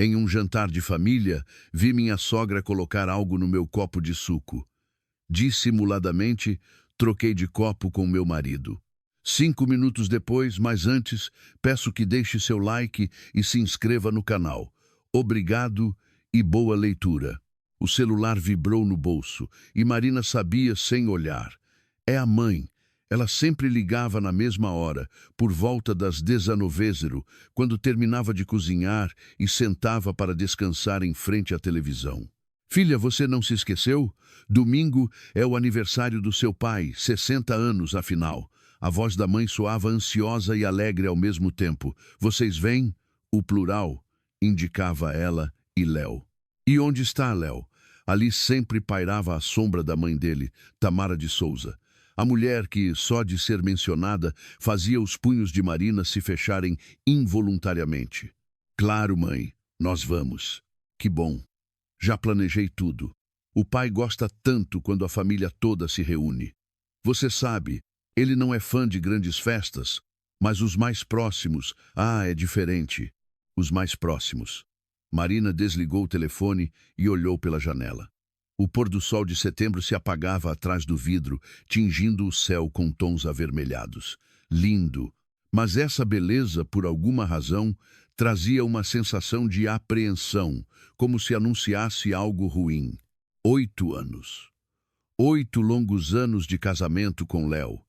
Em um jantar de família, vi minha sogra colocar algo no meu copo de suco. Dissimuladamente, troquei de copo com meu marido. 5 minutos depois, mas antes, peço que deixe seu like e se inscreva no canal. Obrigado e boa leitura. O celular vibrou no bolso e Marina sabia sem olhar. É a mãe. Ela sempre ligava na mesma hora, por volta das 19h, quando terminava de cozinhar e sentava para descansar em frente à televisão. Filha, você não se esqueceu? Domingo é o aniversário do seu pai, 60 anos, afinal. A voz da mãe soava ansiosa e alegre ao mesmo tempo. Vocês vêm? O plural indicava ela e Léo. E onde está Léo? Ali sempre pairava a sombra da mãe dele, Tamara de Souza. A mulher que, só de ser mencionada, fazia os punhos de Marina se fecharem involuntariamente. Claro, mãe, nós vamos. Que bom. Já planejei tudo. O pai gosta tanto quando a família toda se reúne. Você sabe, ele não é fã de grandes festas, mas os mais próximos, é diferente. Os mais próximos. Marina desligou o telefone e olhou pela janela. O pôr do sol de setembro se apagava atrás do vidro, tingindo o céu com tons avermelhados. Lindo, mas essa beleza, por alguma razão, trazia uma sensação de apreensão, como se anunciasse algo ruim. 8 anos. 8 longos anos de casamento com Léo.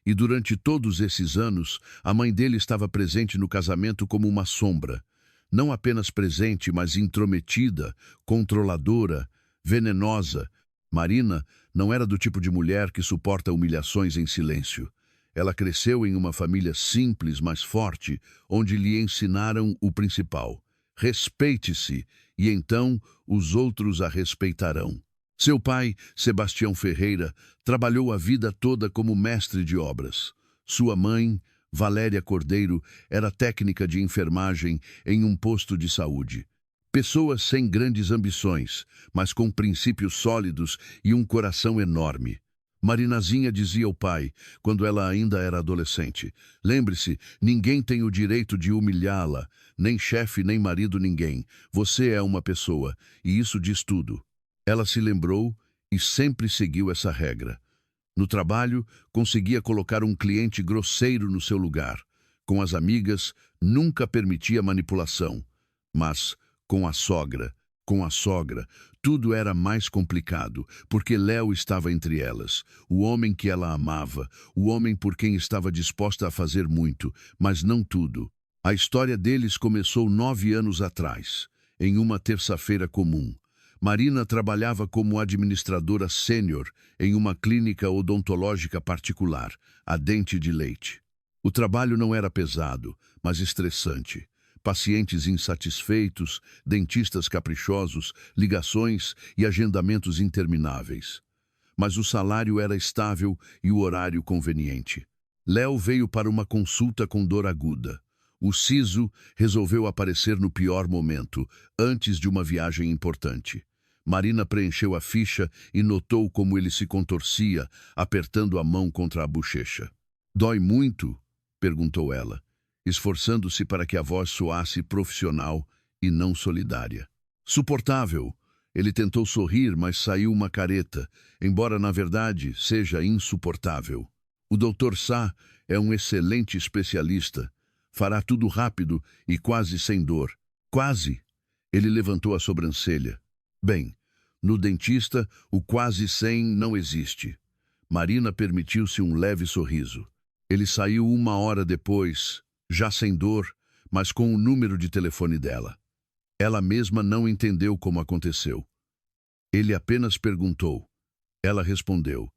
E durante todos esses anos, a mãe dele estava presente no casamento como uma sombra. Não apenas presente, mas intrometida, controladora, venenosa. Marina não era do tipo de mulher que suporta humilhações em silêncio. Ela cresceu em uma família simples, mas forte, onde lhe ensinaram o principal: respeite-se, e então os outros a respeitarão. Seu pai, Sebastião Ferreira, trabalhou a vida toda como mestre de obras. Sua mãe, Valéria Cordeiro, era técnica de enfermagem em um posto de saúde. Pessoas sem grandes ambições, mas com princípios sólidos e um coração enorme. Marinazinha dizia ao pai, quando ela ainda era adolescente: lembre-se, ninguém tem o direito de humilhá-la, nem chefe, nem marido, ninguém. Você é uma pessoa, e isso diz tudo. Ela se lembrou e sempre seguiu essa regra. No trabalho, conseguia colocar um cliente grosseiro no seu lugar. Com as amigas, nunca permitia manipulação. Mas com a sogra, tudo era mais complicado, porque Léo estava entre elas, o homem que ela amava, o homem por quem estava disposta a fazer muito, mas não tudo. A história deles começou 9 anos atrás, em uma terça-feira comum. Marina trabalhava como administradora sênior em uma clínica odontológica particular, a Dente de Leite. O trabalho não era pesado, mas estressante. Pacientes insatisfeitos, dentistas caprichosos, ligações e agendamentos intermináveis. Mas o salário era estável e o horário conveniente. Léo veio para uma consulta com dor aguda. O siso resolveu aparecer no pior momento, antes de uma viagem importante. Marina preencheu a ficha e notou como ele se contorcia, apertando a mão contra a bochecha. "Dói muito?" perguntou ela, esforçando-se para que a voz soasse profissional e não solidária. "Suportável." Ele tentou sorrir, mas saiu uma careta, embora na verdade seja insuportável. "O Dr. Sá é um excelente especialista. Fará tudo rápido e quase sem dor." "Quase?" Ele levantou a sobrancelha. "Bem, no dentista, o quase sem não existe." Marina permitiu-se um leve sorriso. Ele saiu 1 hora depois, já sem dor, mas com o número de telefone dela. Ela mesma não entendeu como aconteceu. Ele apenas perguntou. Ela respondeu.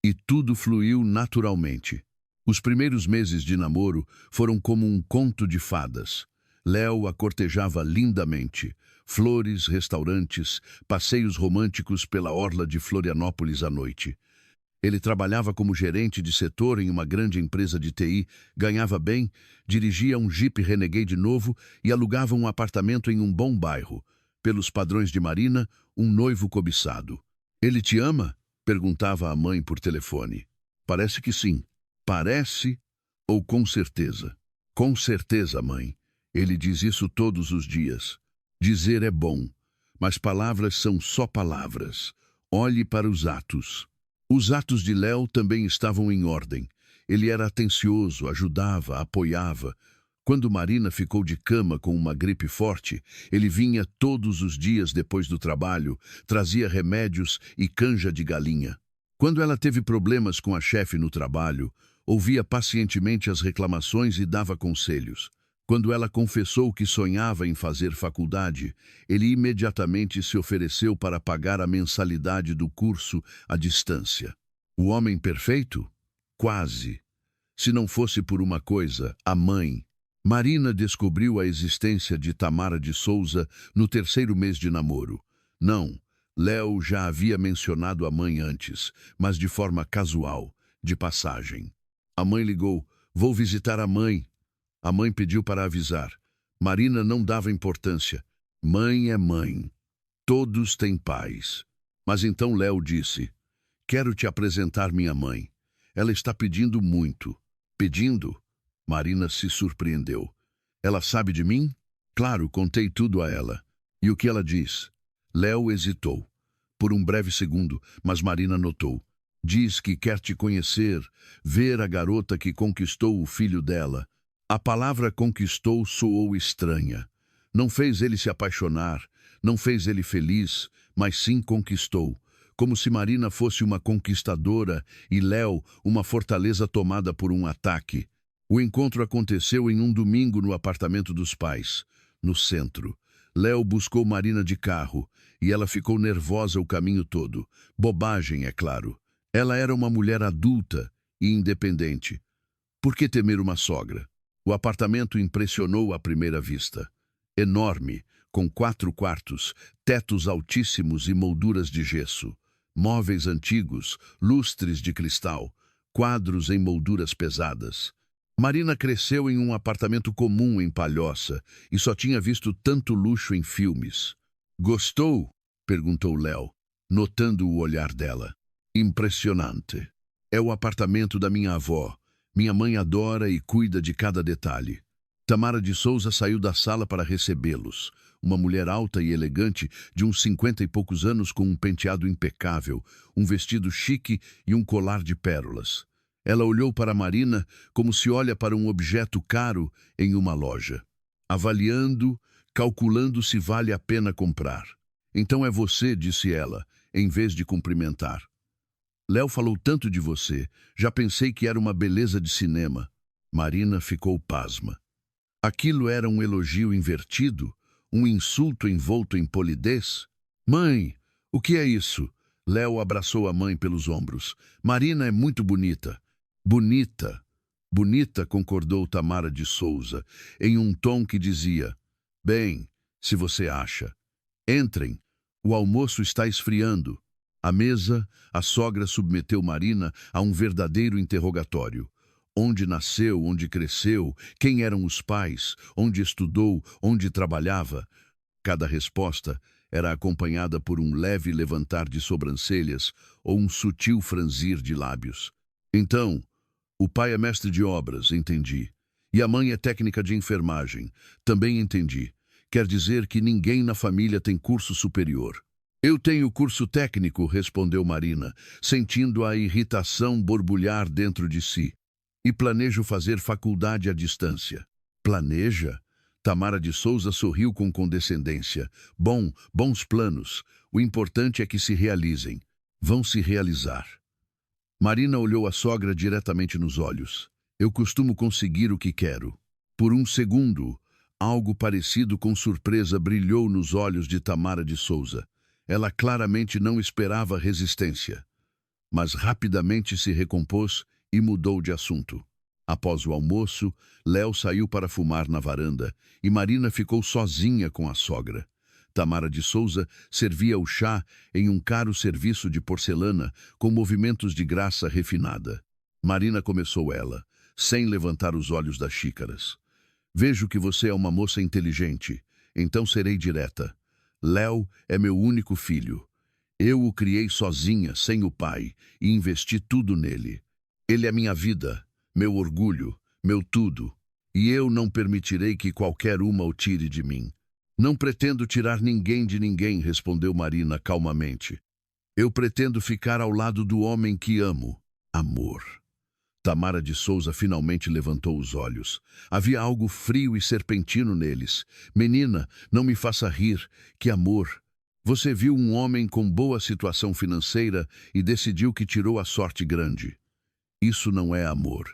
E tudo fluiu naturalmente. Os primeiros meses de namoro foram como um conto de fadas. Léo a cortejava lindamente. Flores, restaurantes, passeios românticos pela orla de Florianópolis à noite. Ele trabalhava como gerente de setor em uma grande empresa de TI, ganhava bem, dirigia um Jeep Renegade novo e alugava um apartamento em um bom bairro. Pelos padrões de Marina, um noivo cobiçado. "Ele te ama?" perguntava a mãe por telefone. "Parece que sim." "Parece ou com certeza?" "Com certeza, mãe. Ele diz isso todos os dias." Dizer é bom, mas palavras são só palavras. Olhe para os atos. Os atos de Léo também estavam em ordem. Ele era atencioso, ajudava, apoiava. Quando Marina ficou de cama com uma gripe forte, ele vinha todos os dias depois do trabalho, trazia remédios e canja de galinha. Quando ela teve problemas com a chefe no trabalho, ouvia pacientemente as reclamações e dava conselhos. Quando ela confessou que sonhava em fazer faculdade, ele imediatamente se ofereceu para pagar a mensalidade do curso à distância. O homem perfeito? Quase. Se não fosse por uma coisa, a mãe. Marina descobriu a existência de Tamara de Souza no 3º mês de namoro. Não, Léo já havia mencionado a mãe antes, mas de forma casual, de passagem. A mãe ligou: "Vou visitar a mãe." A mãe pediu para avisar. Marina não dava importância. Mãe é mãe. Todos têm pais. Mas então Léo disse: "Quero te apresentar minha mãe. Ela está pedindo muito." Pedindo? Marina se surpreendeu. "Ela sabe de mim?" "Claro, contei tudo a ela." "E o que ela diz?" Léo hesitou. Por um breve segundo, mas Marina notou. "Diz que quer te conhecer, ver a garota que conquistou o filho dela." A palavra conquistou soou estranha. Não fez ele se apaixonar, não fez ele feliz, mas sim conquistou. Como se Marina fosse uma conquistadora e Léo uma fortaleza tomada por um ataque. O encontro aconteceu em um domingo no apartamento dos pais, no centro. Léo buscou Marina de carro e ela ficou nervosa o caminho todo. Bobagem, é claro. Ela era uma mulher adulta e independente. Por que temer uma sogra? O apartamento impressionou à primeira vista. Enorme, com 4 quartos, tetos altíssimos e molduras de gesso. Móveis antigos, lustres de cristal, quadros em molduras pesadas. Marina cresceu em um apartamento comum em Palhoça e só tinha visto tanto luxo em filmes. "Gostou?" perguntou Léo, notando o olhar dela. "Impressionante. É o apartamento da minha avó. Minha mãe adora e cuida de cada detalhe." Tamara de Souza saiu da sala para recebê-los. Uma mulher alta e elegante, de uns 50 e poucos anos, com um penteado impecável, um vestido chique e um colar de pérolas. Ela olhou para Marina como se olha para um objeto caro em uma loja, avaliando, calculando se vale a pena comprar. "Então é você", disse ela, em vez de cumprimentar. "Léo falou tanto de você, já pensei que era uma beleza de cinema." Marina ficou pasma. Aquilo era um elogio invertido? Um insulto envolto em polidez? "Mãe, o que é isso?" Léo abraçou a mãe pelos ombros. "Marina é muito bonita." "Bonita, bonita", concordou Tamara de Souza, em um tom que dizia: "Bem, se você acha. Entrem, o almoço está esfriando." À mesa, a sogra submeteu Marina a um verdadeiro interrogatório. Onde nasceu, onde cresceu, quem eram os pais, onde estudou, onde trabalhava. Cada resposta era acompanhada por um leve levantar de sobrancelhas ou um sutil franzir de lábios. "Então, o pai é mestre de obras", entendi. "E a mãe é técnica de enfermagem", também entendi. "Quer dizer que ninguém na família tem curso superior." "Eu tenho curso técnico", respondeu Marina, sentindo a irritação borbulhar dentro de si. "E planejo fazer faculdade à distância." "Planeja?" Tamara de Souza sorriu com condescendência. Bons planos. O importante é que se realizem." "Vão se realizar." Marina olhou a sogra diretamente nos olhos. "Eu costumo conseguir o que quero." Por um segundo, algo parecido com surpresa brilhou nos olhos de Tamara de Souza. Ela claramente não esperava resistência, mas rapidamente se recompôs e mudou de assunto. Após o almoço, Léo saiu para fumar na varanda e Marina ficou sozinha com a sogra. Tamara de Souza servia o chá em um caro serviço de porcelana com movimentos de graça refinada. Marina, começou ela, sem levantar os olhos das xícaras. "Vejo que você é uma moça inteligente, então serei direta. Léo é meu único filho. Eu o criei sozinha, sem o pai, e investi tudo nele. Ele é minha vida, meu orgulho, meu tudo, e eu não permitirei que qualquer uma o tire de mim." Não pretendo tirar ninguém de ninguém, respondeu Marina calmamente. Eu pretendo ficar ao lado do homem que amo. Amor. Tamara de Souza finalmente levantou os olhos. Havia algo frio e serpentino neles. Menina, não me faça rir. Que amor! Você viu um homem com boa situação financeira e decidiu que tirou a sorte grande. Isso não é amor.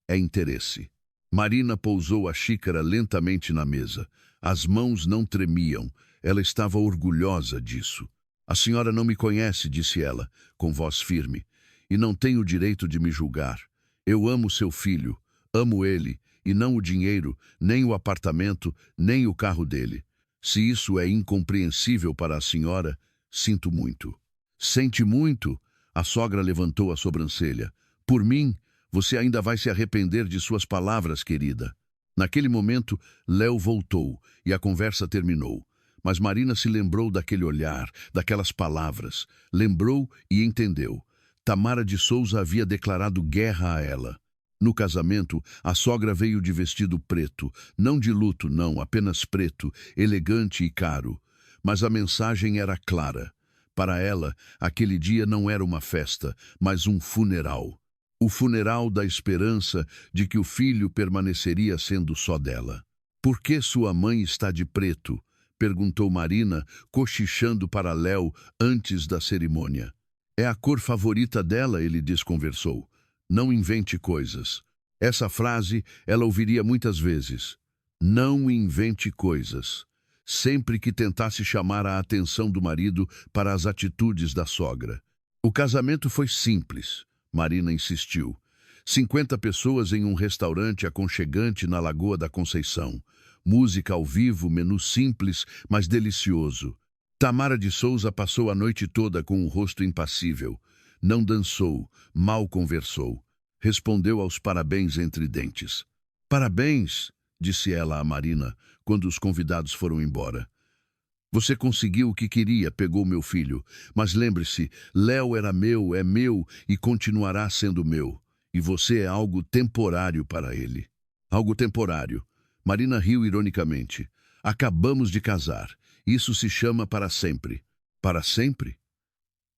É interesse. Marina pousou a xícara lentamente na mesa. As mãos não tremiam. Ela estava orgulhosa disso. A senhora não me conhece, disse ela, com voz firme, e não tem o direito de me julgar. Eu amo seu filho, amo ele, e não o dinheiro, nem o apartamento, nem o carro dele. Se isso é incompreensível para a senhora, sinto muito. Sente muito? A sogra levantou a sobrancelha. Por mim, você ainda vai se arrepender de suas palavras, querida. Naquele momento, Léo voltou e a conversa terminou. Mas Marina se lembrou daquele olhar, daquelas palavras. Lembrou e entendeu. Tamara de Souza havia declarado guerra a ela. No casamento, a sogra veio de vestido preto. Não de luto, não, apenas preto, elegante e caro. Mas a mensagem era clara. Para ela, aquele dia não era uma festa, mas um funeral. O funeral da esperança de que o filho permaneceria sendo só dela. Por que sua mãe está de preto? Perguntou Marina, cochichando para Léo antes da cerimônia. É a cor favorita dela, ele desconversou. Não invente coisas. Essa frase ela ouviria muitas vezes. Não invente coisas. Sempre que tentasse chamar a atenção do marido para as atitudes da sogra. O casamento foi simples, Marina insistiu. 50 pessoas em um restaurante aconchegante na Lagoa da Conceição. Música ao vivo, menu simples, mas delicioso. Tamara de Souza passou a noite toda com o rosto impassível. Não dançou, mal conversou. Respondeu aos parabéns entre dentes. Parabéns, disse ela a Marina, quando os convidados foram embora. Você conseguiu o que queria, pegou meu filho. Mas lembre-se, Léo era meu, é meu e continuará sendo meu. E você é algo temporário para ele. Algo temporário. Marina riu ironicamente. Acabamos de casar. Isso se chama para sempre. Para sempre?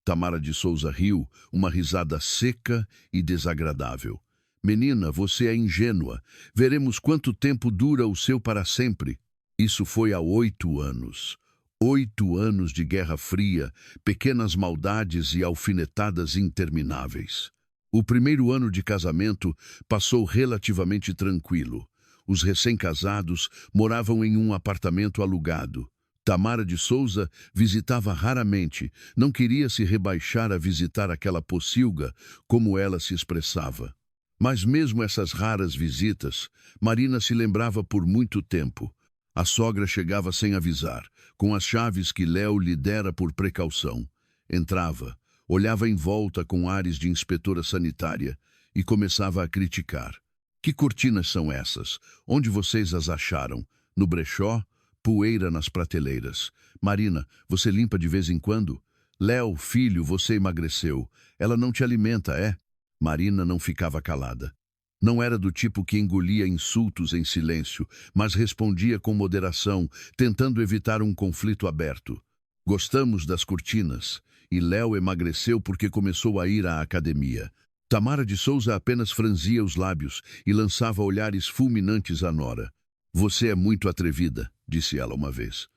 Tamara de Souza riu, uma risada seca e desagradável. Menina, você é ingênua. Veremos quanto tempo dura o seu para sempre. Isso foi há 8 anos. 8 anos de Guerra Fria, pequenas maldades e alfinetadas intermináveis. O primeiro ano de casamento passou relativamente tranquilo. Os recém-casados moravam em um apartamento alugado. Tamara de Souza visitava raramente, não queria se rebaixar a visitar aquela pocilga, como ela se expressava. Mas mesmo essas raras visitas, Marina se lembrava por muito tempo. A sogra chegava sem avisar, com as chaves que Léo lhe dera por precaução. Entrava, olhava em volta com ares de inspetora sanitária e começava a criticar. Que cortinas são essas? Onde vocês as acharam? No brechó? Poeira nas prateleiras. Marina, você limpa de vez em quando? Léo, filho, você emagreceu. Ela não te alimenta, é? Marina não ficava calada. Não era do tipo que engolia insultos em silêncio, mas respondia com moderação, tentando evitar um conflito aberto. Gostamos das cortinas, e Léo emagreceu porque começou a ir à academia. Tamara de Souza apenas franzia os lábios e lançava olhares fulminantes à nora. Você é muito atrevida, disse ela uma vez.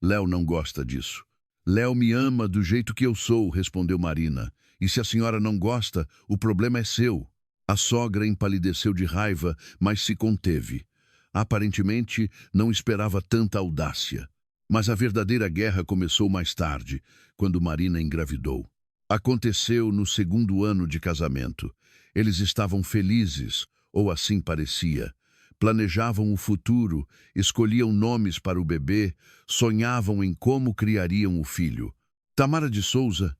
Léo não gosta disso. Léo me ama do jeito que eu sou, respondeu Marina. E se a senhora não gosta, o problema é seu. A sogra empalideceu de raiva, mas se conteve. Aparentemente, não esperava tanta audácia. Mas a verdadeira guerra começou mais tarde, quando Marina engravidou. Aconteceu no 2º ano de casamento. Eles estavam felizes, ou assim parecia. Planejavam o futuro, escolhiam nomes para o bebê, sonhavam em como criariam o filho. Tamara de Souza,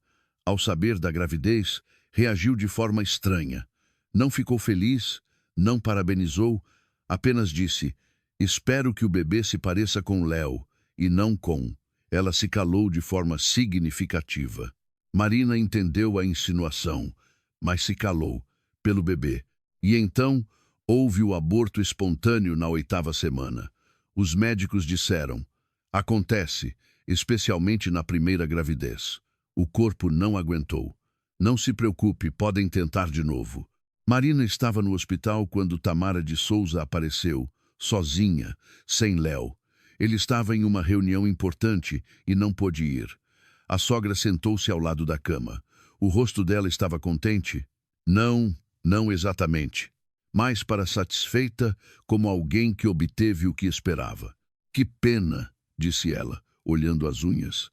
ao saber da gravidez, reagiu de forma estranha. Não ficou feliz, não parabenizou, apenas disse: espero que o bebê se pareça com Léo, e não com. Ela se calou de forma significativa. Marina entendeu a insinuação, mas se calou, pelo bebê. E então houve o aborto espontâneo na 8ª semana. Os médicos disseram: Acontece, especialmente na primeira gravidez. O corpo não aguentou. Não se preocupe, podem tentar de novo. Marina estava no hospital quando Tamara de Souza apareceu, sozinha, sem Léo. Ele estava em uma reunião importante e não pôde ir. A sogra sentou-se ao lado da cama. O rosto dela estava contente? Não, não exatamente. Mas para satisfeita, como alguém que obteve o que esperava. Que pena, disse ela, olhando as unhas.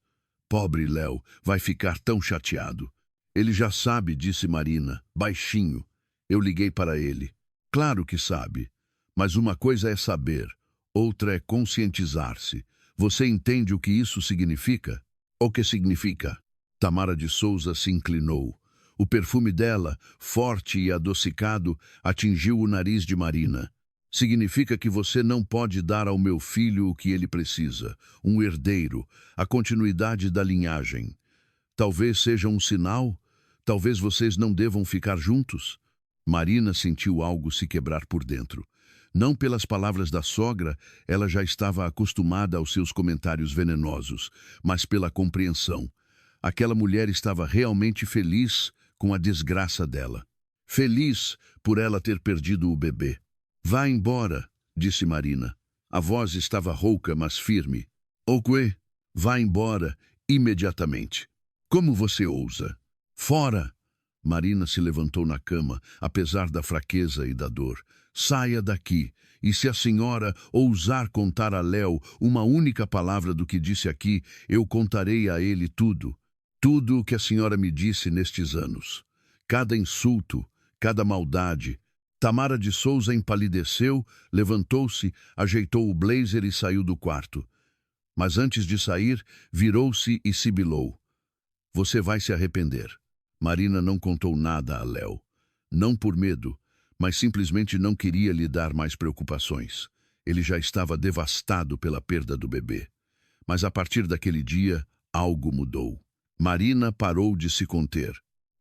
Pobre Léo, vai ficar tão chateado. Ele já sabe, disse Marina, baixinho. Eu liguei para ele. Claro que sabe. Mas uma coisa é saber, outra é conscientizar-se. Você entende o que isso significa? O que significa? Tamara de Souza se inclinou. O perfume dela, forte e adocicado, atingiu o nariz de Marina. Significa que você não pode dar ao meu filho o que ele precisa, um herdeiro, a continuidade da linhagem. Talvez seja um sinal, talvez vocês não devam ficar juntos. Marina sentiu algo se quebrar por dentro. Não pelas palavras da sogra, ela já estava acostumada aos seus comentários venenosos, mas pela compreensão. Aquela mulher estava realmente feliz com a desgraça dela. Feliz por ela ter perdido o bebê. Vá embora, disse Marina. A voz estava rouca, mas firme. Oque, vá embora, imediatamente. Como você ousa? Fora! Marina se levantou na cama, apesar da fraqueza e da dor. Saia daqui, e se a senhora ousar contar a Léo uma única palavra do que disse aqui, eu contarei a ele tudo. Tudo o que a senhora me disse nestes anos. Cada insulto, cada maldade. Tamara de Souza empalideceu, levantou-se, ajeitou o blazer e saiu do quarto. Mas antes de sair, virou-se e sibilou. Você vai se arrepender. Marina não contou nada a Léo. Não por medo, mas simplesmente não queria lhe dar mais preocupações. Ele já estava devastado pela perda do bebê. Mas a partir daquele dia, algo mudou. Marina parou de se conter.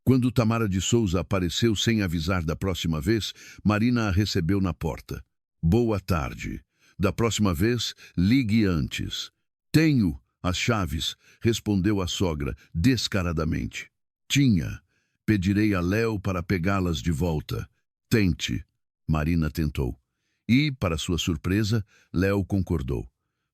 Quando Tamara de Souza apareceu sem avisar da próxima vez, Marina a recebeu na porta. Boa tarde. Da próxima vez, ligue antes. Tenho as chaves, respondeu a sogra, descaradamente. Tinha. Pedirei a Léo para pegá-las de volta. Tente. Marina tentou. E, para sua surpresa, Léo concordou.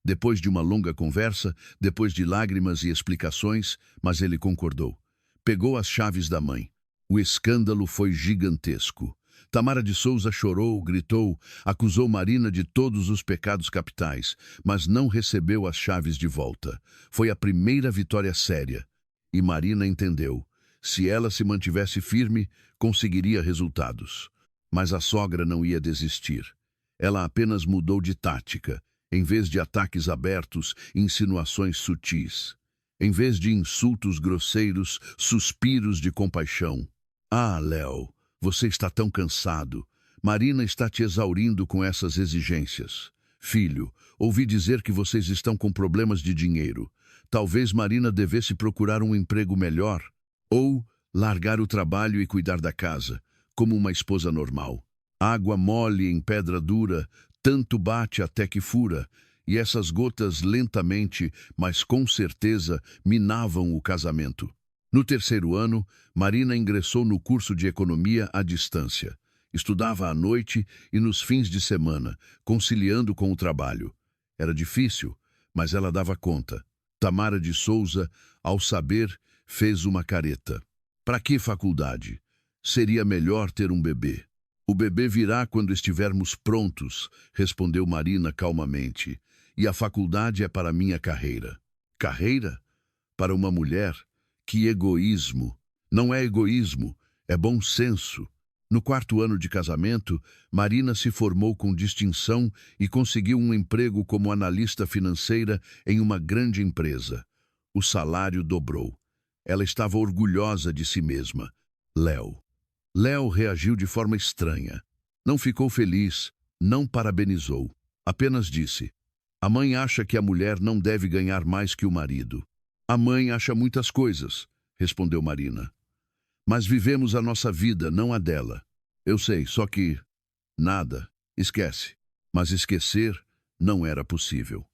Depois de uma longa conversa, depois de lágrimas e explicações, mas ele concordou. Pegou as chaves da mãe. O escândalo foi gigantesco. Tamara de Souza chorou, gritou, acusou Marina de todos os pecados capitais, mas não recebeu as chaves de volta. Foi a primeira vitória séria. E Marina entendeu. Se ela se mantivesse firme, conseguiria resultados. Mas a sogra não ia desistir. Ela apenas mudou de tática. Em vez de ataques abertos, insinuações sutis. Em vez de insultos grosseiros, suspiros de compaixão. Ah, Léo, você está tão cansado. Marina está te exaurindo com essas exigências. Filho, ouvi dizer que vocês estão com problemas de dinheiro. Talvez Marina devesse procurar um emprego melhor. Ou largar o trabalho e cuidar da casa, como uma esposa normal. Água mole em pedra dura, tanto bate até que fura, e essas gotas lentamente, mas com certeza, minavam o casamento. No terceiro ano, Marina ingressou no curso de economia à distância. Estudava à noite e nos fins de semana, conciliando com o trabalho. Era difícil, mas ela dava conta. Tamara de Souza, ao saber, fez uma careta. Para que faculdade? Seria melhor ter um bebê. O bebê virá quando estivermos prontos, respondeu Marina calmamente. E a faculdade é para minha carreira. Carreira? Para uma mulher? Que egoísmo! Não é egoísmo, é bom senso. No quarto ano de casamento, Marina se formou com distinção e conseguiu um emprego como analista financeira em uma grande empresa. O salário dobrou. Ela estava orgulhosa de si mesma. Léo reagiu de forma estranha. Não ficou feliz, não parabenizou. Apenas disse: a mãe acha que a mulher não deve ganhar mais que o marido. A mãe acha muitas coisas, respondeu Marina. Mas vivemos a nossa vida, não a dela. Eu sei, só que... nada. Esquece. Mas esquecer não era possível.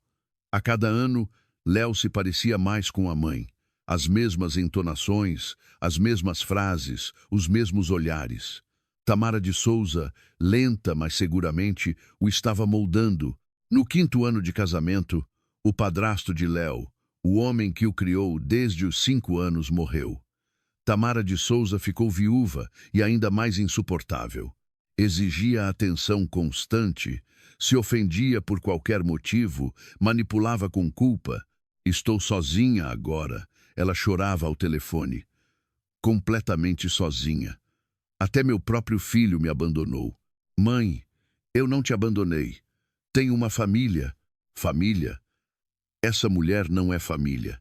A cada ano, Léo se parecia mais com a mãe. As mesmas entonações, as mesmas frases, os mesmos olhares. Tamara de Souza, lenta, mas seguramente, o estava moldando. No 5º ano de casamento, o padrasto de Léo, o homem que o criou desde os 5 anos, morreu. Tamara de Souza ficou viúva e ainda mais insuportável. Exigia atenção constante, se ofendia por qualquer motivo, manipulava com culpa. Estou sozinha agora, ela chorava ao telefone. Completamente sozinha. Até meu próprio filho me abandonou. Mãe, eu não te abandonei. Tenho uma família. Família? Essa mulher não é família.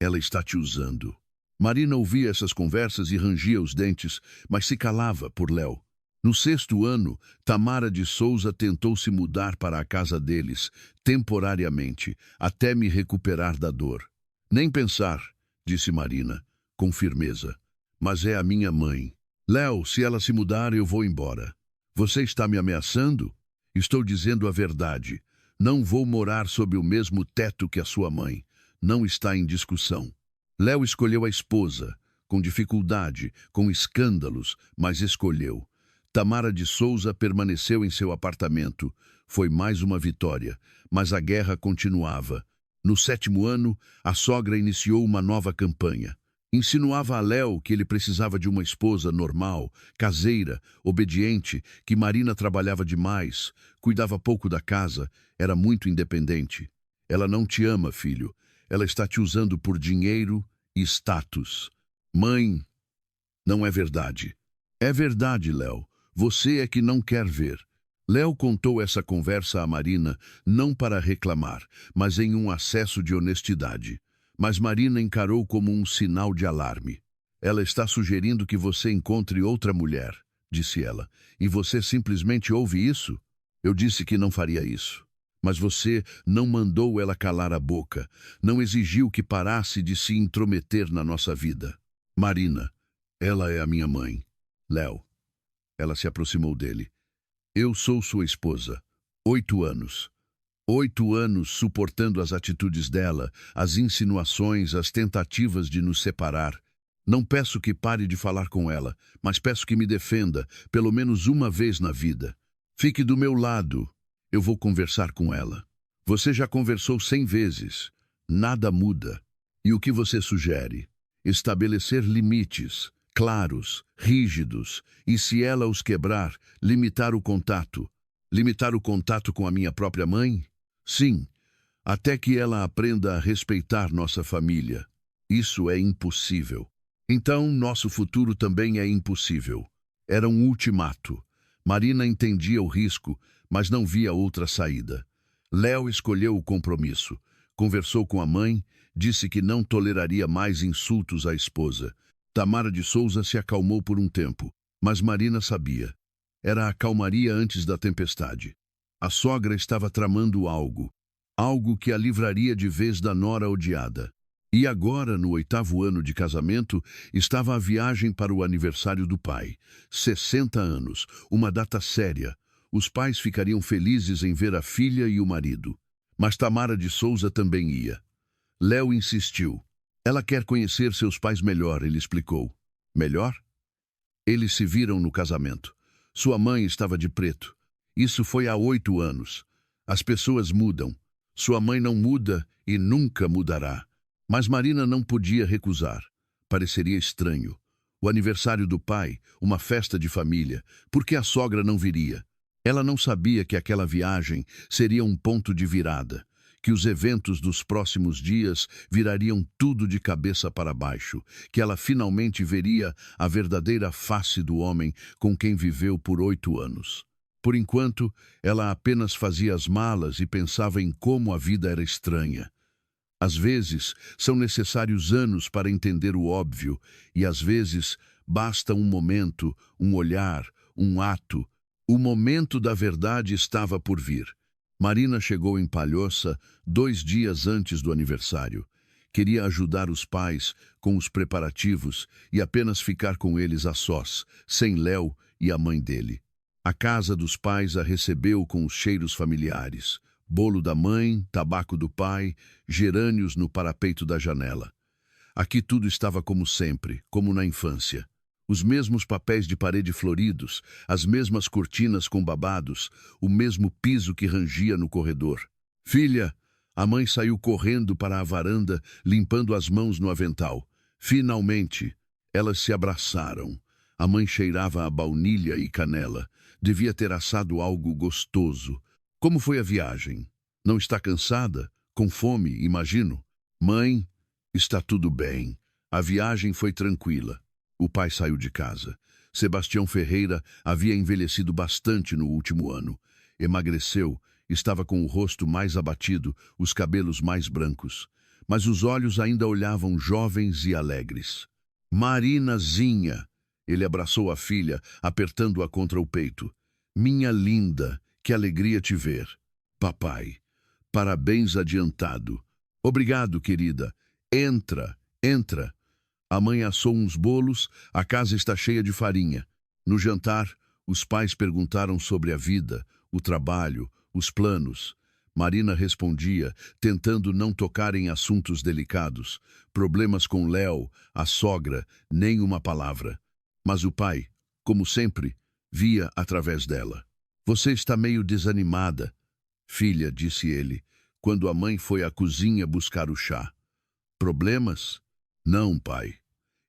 Ela está te usando. Marina ouvia essas conversas e rangia os dentes, mas se calava por Léo. No 6º ano, Tamara de Souza tentou se mudar para a casa deles, temporariamente, até me recuperar da dor. Nem pensar, disse Marina, com firmeza. Mas é a minha mãe. Léo, se ela se mudar, eu vou embora. Você está me ameaçando? Estou dizendo a verdade. Não vou morar sob o mesmo teto que a sua mãe. Não está em discussão. Léo escolheu a esposa, com dificuldade, com escândalos, mas escolheu. Tamara de Souza permaneceu em seu apartamento. Foi mais uma vitória, mas a guerra continuava. No 7º ano, a sogra iniciou uma nova campanha. Insinuava a Léo que ele precisava de uma esposa normal, caseira, obediente, que Marina trabalhava demais, cuidava pouco da casa, era muito independente. Ela não te ama, filho. Ela está te usando por dinheiro e status. Mãe, não é verdade. É verdade, Léo. Você é que não quer ver. Léo contou essa conversa a Marina não para reclamar, mas em um acesso de honestidade. Mas Marina encarou como um sinal de alarme. Ela está sugerindo que você encontre outra mulher, disse ela. E você simplesmente ouve isso? Eu disse que não faria isso. Mas você não mandou ela calar a boca, não exigiu que parasse de se intrometer na nossa vida. Marina, ela é a minha mãe. Léo. Ela se aproximou dele. Eu sou sua esposa. 8 anos. 8 anos suportando as atitudes dela, as insinuações, as tentativas de nos separar. Não peço que pare de falar com ela, mas peço que me defenda, pelo menos uma vez na vida. Fique do meu lado. Eu vou conversar com ela. Você já conversou 100 vezes. Nada muda. E o que você sugere? Estabelecer limites, claros, rígidos, e se ela os quebrar, limitar o contato. Limitar o contato com a minha própria mãe? Sim, até que ela aprenda a respeitar nossa família. Isso é impossível. Então, nosso futuro também é impossível. Era um ultimato. Marina entendia o risco, mas não via outra saída. Léo escolheu o compromisso. Conversou com a mãe, disse que não toleraria mais insultos à esposa. Tamara de Souza se acalmou por um tempo, mas Marina sabia. Era a calmaria antes da tempestade. A sogra estava tramando algo. Algo que a livraria de vez da nora odiada. E agora, no 8º ano de casamento, estava a viagem para o aniversário do pai. 60 anos, uma data séria. Os pais ficariam felizes em ver a filha e o marido. Mas Tamara de Souza também ia. Léo insistiu. Ela quer conhecer seus pais melhor, ele explicou. Melhor? Eles se viram no casamento. Sua mãe estava de preto. Isso foi há 8 anos. As pessoas mudam. Sua mãe não muda e nunca mudará. Mas Marina não podia recusar. Pareceria estranho. O aniversário do pai, uma festa de família. Por que a sogra não viria? Ela não sabia que aquela viagem seria um ponto de virada, que os eventos dos próximos dias virariam tudo de cabeça para baixo, que ela finalmente veria a verdadeira face do homem com quem viveu por 8 anos. Por enquanto, ela apenas fazia as malas e pensava em como a vida era estranha. Às vezes, são necessários anos para entender o óbvio, e às vezes basta um momento, um olhar, um ato. O momento da verdade estava por vir. Marina chegou em Palhoça 2 dias antes do aniversário. Queria ajudar os pais com os preparativos e apenas ficar com eles a sós, sem Léo e a mãe dele. A casa dos pais a recebeu com os cheiros familiares. Bolo da mãe, tabaco do pai, gerânios no parapeito da janela. Aqui tudo estava como sempre, como na infância. Os mesmos papéis de parede floridos, as mesmas cortinas com babados, o mesmo piso que rangia no corredor. Filha, a mãe saiu correndo para a varanda, limpando as mãos no avental. Finalmente, elas se abraçaram. A mãe cheirava a baunilha e canela. Devia ter assado algo gostoso. Como foi a viagem? Não está cansada? Com fome, imagino. Mãe, está tudo bem. A viagem foi tranquila. O pai saiu de casa. Sebastião Ferreira havia envelhecido bastante no último ano. Emagreceu, estava com o rosto mais abatido, os cabelos mais brancos. Mas os olhos ainda olhavam jovens e alegres. Marinazinha! Ele abraçou a filha, apertando-a contra o peito. Minha linda, que alegria te ver. Papai, parabéns adiantado. Obrigado, querida. Entra, entra. A mãe assou uns bolos, a casa está cheia de farinha. No jantar, os pais perguntaram sobre a vida, o trabalho, os planos. Marina respondia, tentando não tocar em assuntos delicados. Problemas com Léo, a sogra, nem uma palavra. Mas o pai, como sempre, via através dela. Você está meio desanimada, filha, disse ele, quando a mãe foi à cozinha buscar o chá. Problemas? Não, pai.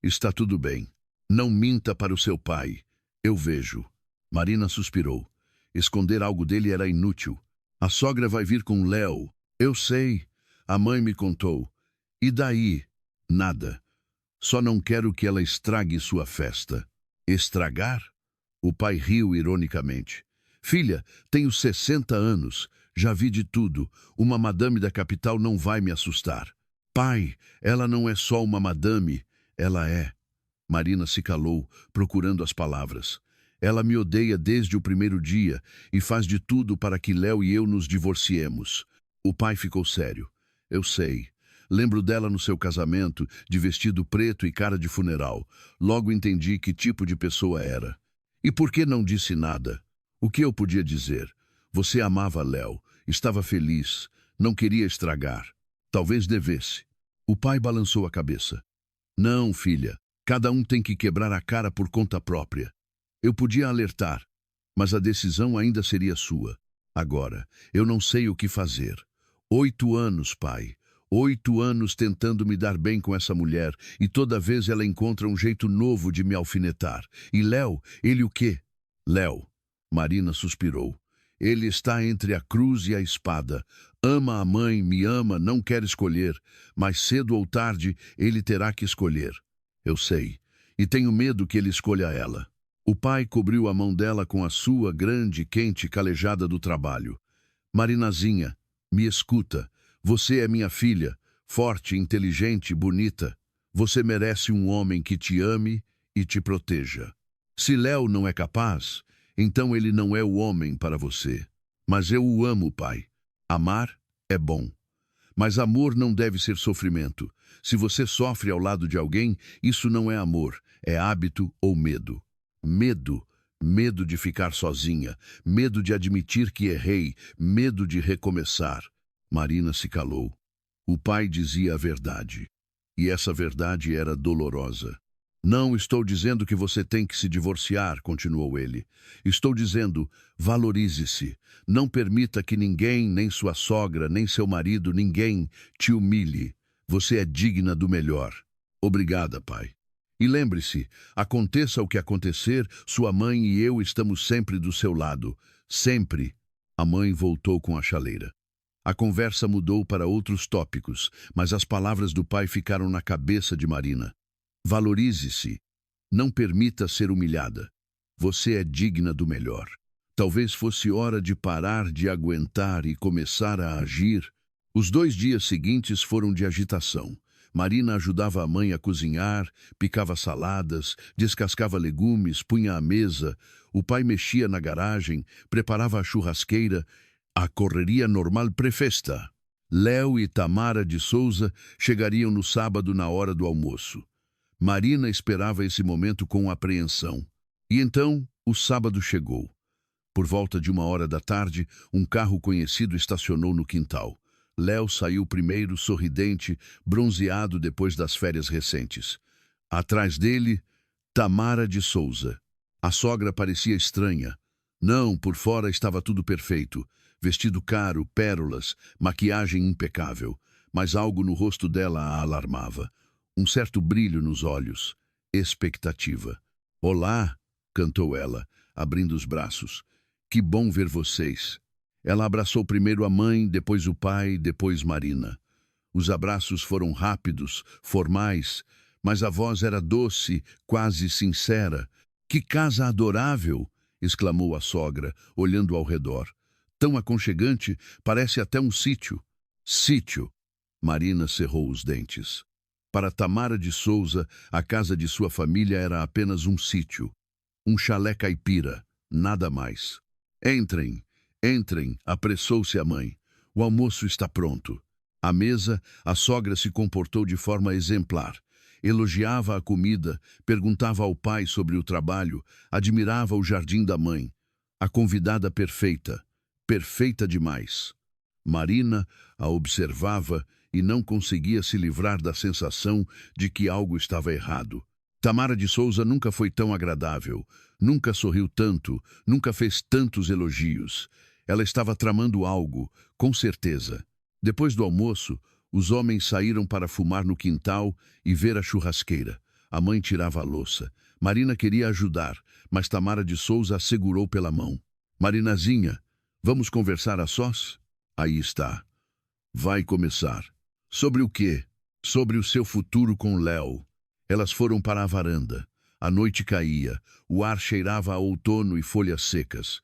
Está tudo bem. Não minta para o seu pai. Eu vejo. Marina suspirou. Esconder algo dele era inútil. A sogra vai vir com Léo. Eu sei. A mãe me contou. E daí? Nada. Só não quero que ela estrague sua festa. Estragar? O pai riu ironicamente. Filha, tenho 60 anos. Já vi de tudo. Uma madame da capital não vai me assustar. Pai, ela não é só uma madame. Ela é. Marina se calou, procurando as palavras. Ela me odeia desde o primeiro dia e faz de tudo para que Léo e eu nos divorciemos. O pai ficou sério. Eu sei. Lembro dela no seu casamento, de vestido preto e cara de funeral. Logo entendi que tipo de pessoa era. E por que não disse nada? O que eu podia dizer? Você amava Léo, estava feliz, não queria estragar. Talvez devesse. O pai balançou a cabeça. Não, filha. Cada um tem que quebrar a cara por conta própria. Eu podia alertar, mas a decisão ainda seria sua. Agora, eu não sei o que fazer. 8 anos, pai. 8 anos tentando me dar bem com essa mulher e toda vez ela encontra um jeito novo de me alfinetar. E Léo, ele o quê? Léo, Marina suspirou. Ele está entre a cruz e a espada. Ama a mãe, me ama, não quer escolher. Mas cedo ou tarde ele terá que escolher. Eu sei. E tenho medo que ele escolha ela. O pai cobriu a mão dela com a sua grande, quente calejada do trabalho. Marinazinha, me escuta. Você é minha filha, forte, inteligente, bonita. Você merece um homem que te ame e te proteja. Se Léo não é capaz, então ele não é o homem para você. Mas eu o amo, pai. Amar é bom. Mas amor não deve ser sofrimento. Se você sofre ao lado de alguém, isso não é amor, é hábito ou medo. Medo. Medo de ficar sozinha, medo de admitir que errei, medo de recomeçar. Marina se calou. O pai dizia a verdade. E essa verdade era dolorosa. Não estou dizendo que você tem que se divorciar, continuou ele. Estou dizendo, valorize-se. Não permita que ninguém, nem sua sogra, nem seu marido, ninguém, te humilhe. Você é digna do melhor. Obrigada, pai. E lembre-se, aconteça o que acontecer, sua mãe e eu estamos sempre do seu lado. Sempre. A mãe voltou com a chaleira. A conversa mudou para outros tópicos, mas as palavras do pai ficaram na cabeça de Marina. Valorize-se. Não permita ser humilhada. Você é digna do melhor. Talvez fosse hora de parar de aguentar e começar a agir. Os 2 dias seguintes foram de agitação. Marina ajudava a mãe a cozinhar, picava saladas, descascava legumes, punha à mesa. O pai mexia na garagem, preparava a churrasqueira. A correria normal pré-festa. Léo e Tamara de Souza chegariam no sábado na hora do almoço. Marina esperava esse momento com apreensão. E então, o sábado chegou. Por volta de 1 hora da tarde, um carro conhecido estacionou no quintal. Léo saiu primeiro, sorridente, bronzeado depois das férias recentes. Atrás dele, Tamara de Souza. A sogra parecia estranha. Não, por fora estava tudo perfeito. Vestido caro, pérolas, maquiagem impecável. Mas algo no rosto dela a alarmava. Um certo brilho nos olhos. Expectativa. "Olá", cantou ela, abrindo os braços. "Que bom ver vocês." Ela abraçou primeiro a mãe, depois o pai, depois Marina. Os abraços foram rápidos, formais, mas a voz era doce, quase sincera. "Que casa adorável!" exclamou a sogra, olhando ao redor. "Tão aconchegante, parece até um sítio." "Sítio!" Marina cerrou os dentes. Para Tamara de Souza, a casa de sua família era apenas um sítio. Um chalé caipira, nada mais. "Entrem, entrem", apressou-se a mãe. "O almoço está pronto." À mesa, a sogra se comportou de forma exemplar. Elogiava a comida, perguntava ao pai sobre o trabalho, admirava o jardim da mãe. A convidada perfeita, perfeita demais. Marina a observava e não conseguia se livrar da sensação de que algo estava errado. Tamara de Souza nunca foi tão agradável, nunca sorriu tanto, nunca fez tantos elogios. Ela estava tramando algo, com certeza. Depois do almoço, os homens saíram para fumar no quintal e ver a churrasqueira. A mãe tirava a louça. Marina queria ajudar, mas Tamara de Souza a segurou pela mão. "Marinazinha, vamos conversar a sós?" "Aí está. Vai começar." "Sobre o quê?" "Sobre o seu futuro com Léo." Elas foram para a varanda. A noite caía, o ar cheirava a outono e folhas secas.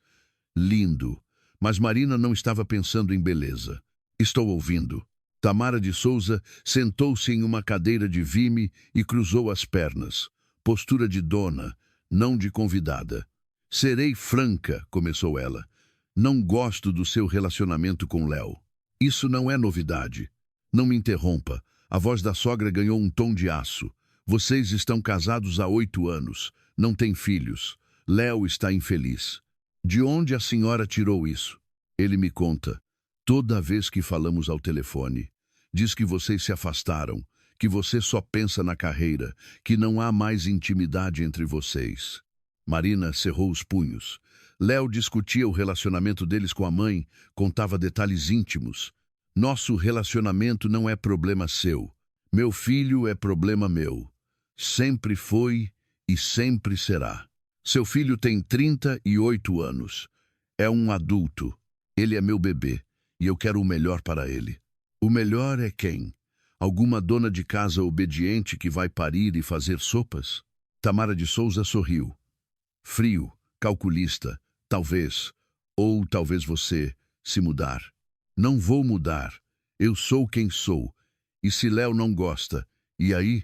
Lindo. Mas Marina não estava pensando em beleza. "Estou ouvindo." Tamara de Souza sentou-se em uma cadeira de vime e cruzou as pernas. Postura de dona, não de convidada. "Serei franca", começou ela. "Não gosto do seu relacionamento com Léo." "Isso não é novidade." "Não me interrompa." A voz da sogra ganhou um tom de aço. "Vocês estão casados há 8 anos. Não têm filhos. Léo está infeliz." "De onde a senhora tirou isso?" "Ele me conta. Toda vez que falamos ao telefone. Diz que vocês se afastaram, que você só pensa na carreira, que não há mais intimidade entre vocês." Marina cerrou os punhos. Léo discutia o relacionamento deles com a mãe, contava detalhes íntimos. "Nosso relacionamento não é problema seu. Meu filho é problema meu. Sempre foi e sempre será. Seu filho tem 38 anos. É um adulto. Ele é meu bebê e eu quero o melhor para ele." "O melhor é quem? Alguma dona de casa obediente que vai parir e fazer sopas?" Tamara de Souza sorriu. "Frio, calculista, talvez. Ou talvez você, se mudar." "Não vou mudar. Eu sou quem sou. E se Léo não gosta? E aí?"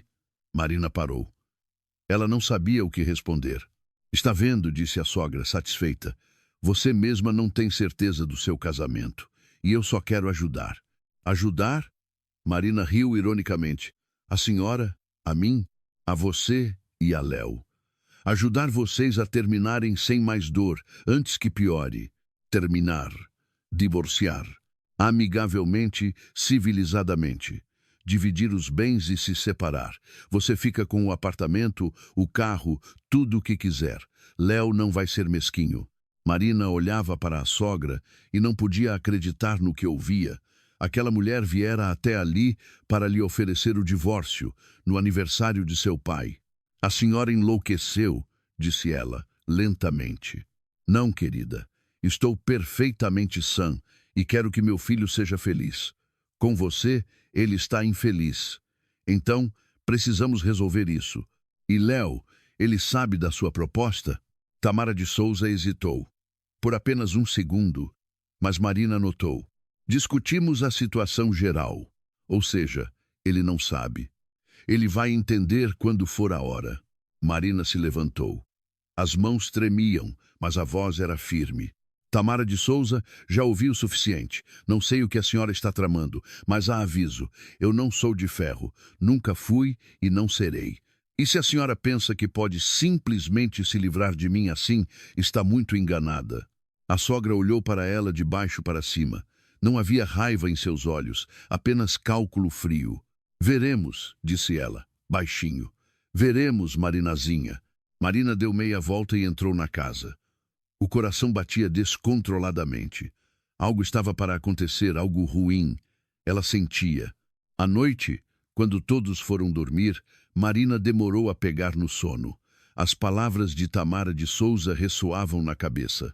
Marina parou. Ela não sabia o que responder. "Está vendo", disse a sogra, satisfeita. "Você mesma não tem certeza do seu casamento. E eu só quero ajudar." "Ajudar?" Marina riu ironicamente. "A senhora? A mim? A você e a Léo. Ajudar vocês a terminarem sem mais dor, antes que piore. Terminar. Divorciar. Amigavelmente, civilizadamente. Dividir os bens e se separar. Você fica com o apartamento, o carro, tudo o que quiser. Léo não vai ser mesquinho." Marina olhava para a sogra e não podia acreditar no que ouvia. Aquela mulher viera até ali para lhe oferecer o divórcio, no aniversário de seu pai. "A senhora enlouqueceu", disse ela, lentamente. "Não, querida. Estou perfeitamente sã e quero que meu filho seja feliz. Com você, ele está infeliz. Então, precisamos resolver isso. E Léo, ele sabe da sua proposta?" Tamara de Souza hesitou. Por apenas um segundo, mas Marina notou. "Discutimos a situação geral. Ou seja, ele não sabe. Ele vai entender quando for a hora." Marina se levantou. As mãos tremiam, mas a voz era firme. "Tamara de Souza, já ouvi o suficiente. Não sei o que a senhora está tramando, mas a aviso, eu não sou de ferro. Nunca fui e não serei. E se a senhora pensa que pode simplesmente se livrar de mim assim, está muito enganada." A sogra olhou para ela de baixo para cima. Não havia raiva em seus olhos, apenas cálculo frio. Veremos, disse ela, baixinho. Veremos, Marinazinha. Marina deu meia volta e entrou na casa. O coração batia descontroladamente. Algo estava para acontecer, algo ruim. Ela sentia. À noite, quando todos foram dormir, Marina demorou a pegar no sono. As palavras de Tamara de Souza ressoavam na cabeça.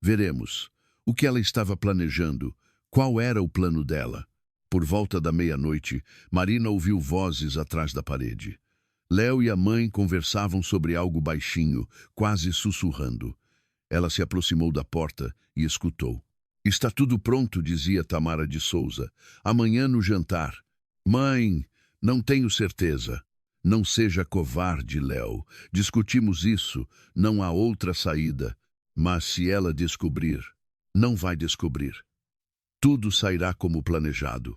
Veremos. O que ela estava planejando? Qual era o plano dela? Por volta da meia-noite, Marina ouviu vozes atrás da parede. Léo e a mãe conversavam sobre algo baixinho, quase sussurrando. Ela se aproximou da porta e escutou. Está tudo pronto, dizia Tamara de Souza. Amanhã no jantar. Mãe, não tenho certeza. Não seja covarde, Léo. Discutimos isso. Não há outra saída. Mas se ela descobrir, não vai descobrir. Tudo sairá como planejado.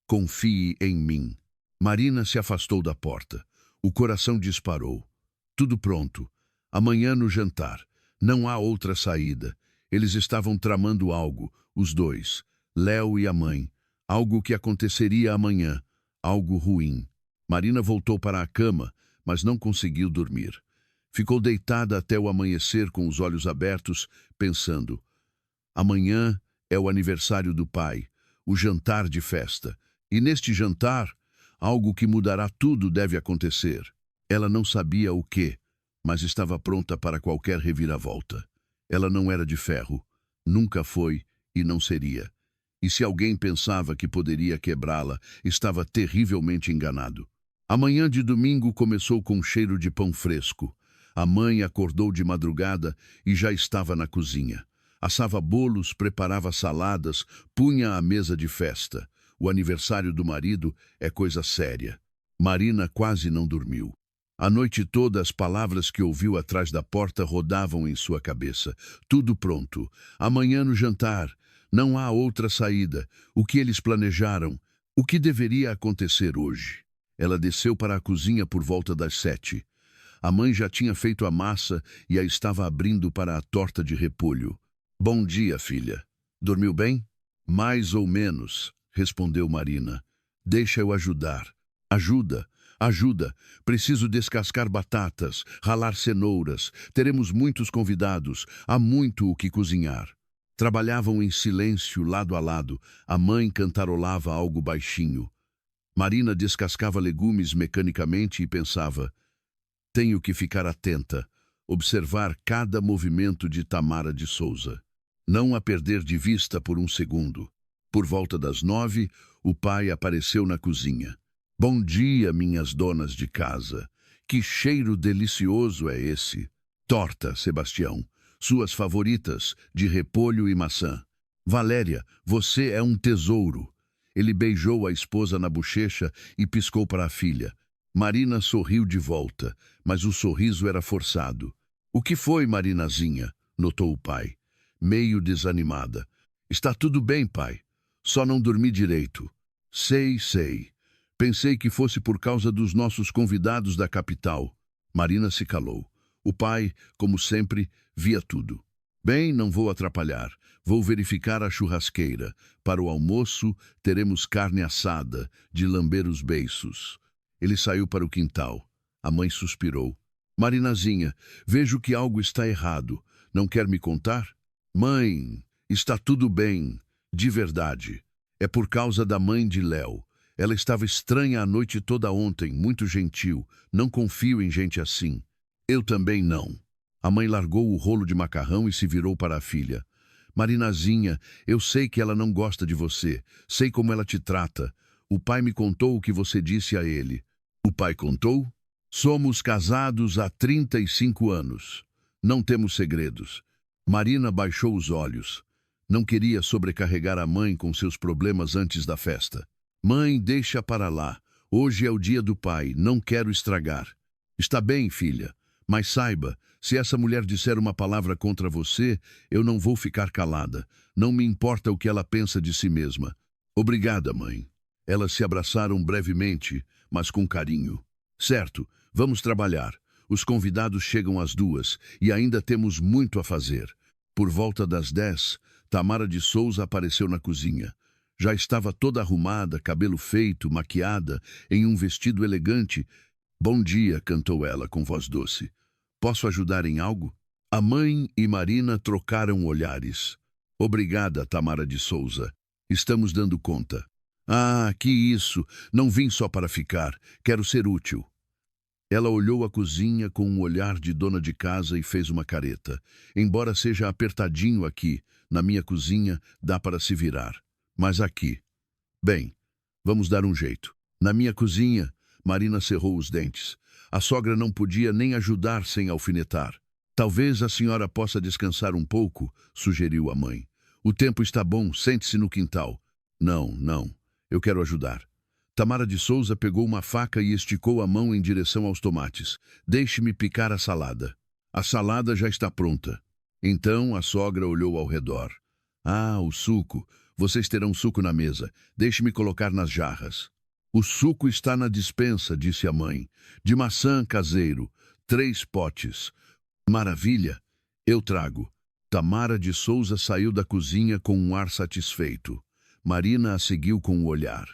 Confie em mim. Marina se afastou da porta. O coração disparou. Tudo pronto. Amanhã no jantar. Não há outra saída. Eles estavam tramando algo, os dois, Léo e a mãe. Algo que aconteceria amanhã. Algo ruim. Marina voltou para a cama, mas não conseguiu dormir. Ficou deitada até o amanhecer com os olhos abertos, pensando. Amanhã é o aniversário do pai, o jantar de festa. E neste jantar, algo que mudará tudo deve acontecer. Ela não sabia o quê, mas estava pronta para qualquer reviravolta. Ela não era de ferro, nunca foi e não seria. E se alguém pensava que poderia quebrá-la, estava terrivelmente enganado. A manhã de domingo começou com cheiro de pão fresco. A mãe acordou de madrugada e já estava na cozinha. Assava bolos, preparava saladas, punha a mesa de festa. O aniversário do marido é coisa séria. Marina quase não dormiu. A noite toda as palavras que ouviu atrás da porta rodavam em sua cabeça. Tudo pronto. Amanhã no jantar. Não há outra saída. O que eles planejaram? O que deveria acontecer hoje? Ela desceu para a cozinha por volta das 7. A mãe já tinha feito a massa e a estava abrindo para a torta de repolho. Bom dia, filha. Dormiu bem? Mais ou menos, respondeu Marina. Deixa eu ajudar. Ajuda. Ajuda, preciso descascar batatas, ralar cenouras, teremos muitos convidados, há muito o que cozinhar. Trabalhavam em silêncio, lado a lado, a mãe cantarolava algo baixinho. Marina descascava legumes mecanicamente e pensava, tenho que ficar atenta, observar cada movimento de Tamara de Souza. Não a perder de vista por um segundo. Por volta das 9, o pai apareceu na cozinha. Bom dia, minhas donas de casa. Que cheiro delicioso é esse? Torta, Sebastião. Suas favoritas, de repolho e maçã. Valéria, você é um tesouro. Ele beijou a esposa na bochecha e piscou para a filha. Marina sorriu de volta, mas o sorriso era forçado. O que foi, Marinazinha? Notou o pai. Meio desanimada. Está tudo bem, pai. Só não dormi direito. Sei. Pensei que fosse por causa dos nossos convidados da capital. Marina se calou. O pai, como sempre, via tudo. Bem, não vou atrapalhar. Vou verificar a churrasqueira. Para o almoço, teremos carne assada, de lamber os beiços. Ele saiu para o quintal. A mãe suspirou. Marinazinha, vejo que algo está errado. Não quer me contar? Mãe, está tudo bem. De verdade. É por causa da mãe de Léo. Ela estava estranha a noite toda ontem, muito gentil. Não confio em gente assim. Eu também não. A mãe largou o rolo de macarrão e se virou para a filha. Marinazinha, eu sei que ela não gosta de você. Sei como ela te trata. O pai me contou o que você disse a ele. O pai contou? Somos casados há 35 anos. Não temos segredos. Marina baixou os olhos. Não queria sobrecarregar a mãe com seus problemas antes da festa. Mãe, deixa para lá. Hoje é o dia do pai, não quero estragar. Está bem, filha, mas saiba, se essa mulher disser uma palavra contra você, eu não vou ficar calada. Não me importa o que ela pensa de si mesma. Obrigada, mãe. Elas se abraçaram brevemente, mas com carinho. Certo, vamos trabalhar. Os convidados chegam às 2 e ainda temos muito a fazer. Por volta das 10, Tamara de Souza apareceu na cozinha. Já estava toda arrumada, cabelo feito, maquiada, em um vestido elegante. "Bom dia", cantou ela com voz doce. "Posso ajudar em algo?" A mãe e Marina trocaram olhares. "Obrigada, Tamara de Souza. Estamos dando conta." "Ah, que isso! Não vim só para ficar. Quero ser útil." Ela olhou a cozinha com um olhar de dona de casa e fez uma careta. "Embora seja apertadinho aqui, na minha cozinha dá para se virar. Mas aqui... Bem, vamos dar um jeito." Na minha cozinha, Marina cerrou os dentes. A sogra não podia nem ajudar sem alfinetar. "Talvez a senhora possa descansar um pouco", sugeriu a mãe. "O tempo está bom, sente-se no quintal." "Não, não, eu quero ajudar." Tamara de Souza pegou uma faca e esticou a mão em direção aos tomates. "Deixe-me picar a salada." "A salada já está pronta." Então a sogra olhou ao redor. "Ah, o suco. Vocês terão suco na mesa. Deixe-me colocar nas jarras." "O suco está na despensa", disse a mãe. "De maçã caseiro. 3 potes." "Maravilha. Eu trago." Tamara de Souza saiu da cozinha com um ar satisfeito. Marina a seguiu com o olhar.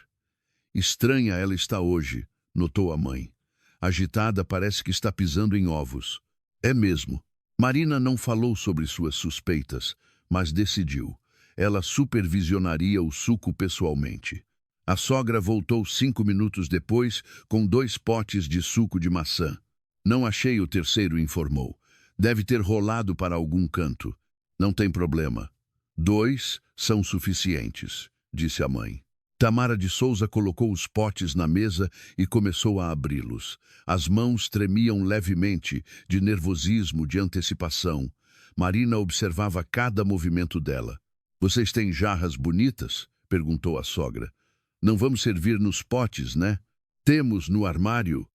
"Estranha ela está hoje", notou a mãe. "Agitada, parece que está pisando em ovos." "É mesmo." Marina não falou sobre suas suspeitas, mas decidiu. Ela supervisionaria o suco pessoalmente. A sogra voltou 5 minutos depois com 2 potes de suco de maçã. "Não achei o terceiro", informou. "Deve ter rolado para algum canto." "Não tem problema. 2 são suficientes", disse a mãe. Tamara de Souza colocou os potes na mesa e começou a abri-los. As mãos tremiam levemente, de nervosismo, de antecipação. Marina observava cada movimento dela. "Vocês têm jarras bonitas?", perguntou a sogra. "Não vamos servir nos potes, né?" "Temos no armário.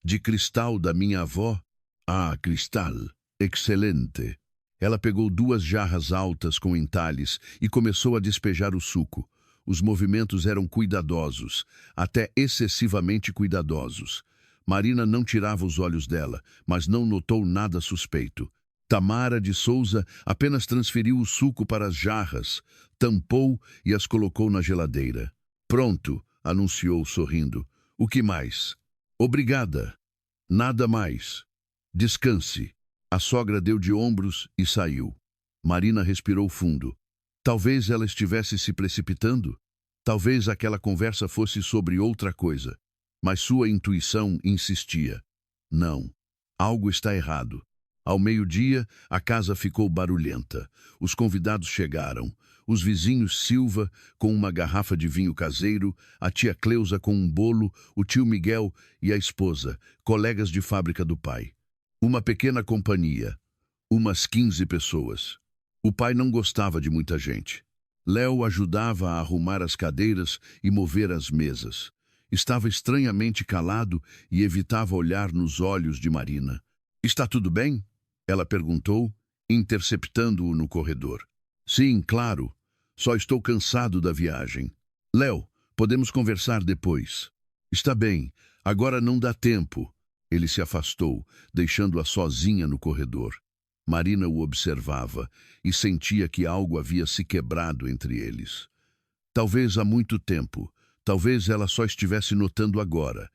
De cristal da minha avó." "Ah, cristal. Excelente." Ela pegou 2 jarras altas com entalhes e começou a despejar o suco. Os movimentos eram cuidadosos, até excessivamente cuidadosos. Marina não tirava os olhos dela, mas não notou nada suspeito. Tamara de Souza apenas transferiu o suco para as jarras, tampou e as colocou na geladeira. "Pronto", anunciou sorrindo. "O que mais?" "Obrigada." "Nada mais. Descanse." A sogra deu de ombros e saiu. Marina respirou fundo. Talvez ela estivesse se precipitando. Talvez aquela conversa fosse sobre outra coisa. Mas sua intuição insistia. Não, algo está errado. Ao meio-dia, a casa ficou barulhenta. Os convidados chegaram. Os vizinhos Silva, com uma garrafa de vinho caseiro, a tia Cleusa com um bolo, o tio Miguel e a esposa, colegas de fábrica do pai. Uma pequena companhia. Umas 15 pessoas. O pai não gostava de muita gente. Léo ajudava a arrumar as cadeiras e mover as mesas. Estava estranhamente calado e evitava olhar nos olhos de Marina. "Está tudo bem?", ela perguntou, interceptando-o no corredor. "Sim, claro. Só estou cansado da viagem." "Léo, podemos conversar depois." "Está bem. Agora não dá tempo." Ele se afastou, deixando-a sozinha no corredor. Marina o observava e sentia que algo havia se quebrado entre eles. Talvez há muito tempo, talvez ela só estivesse notando agora.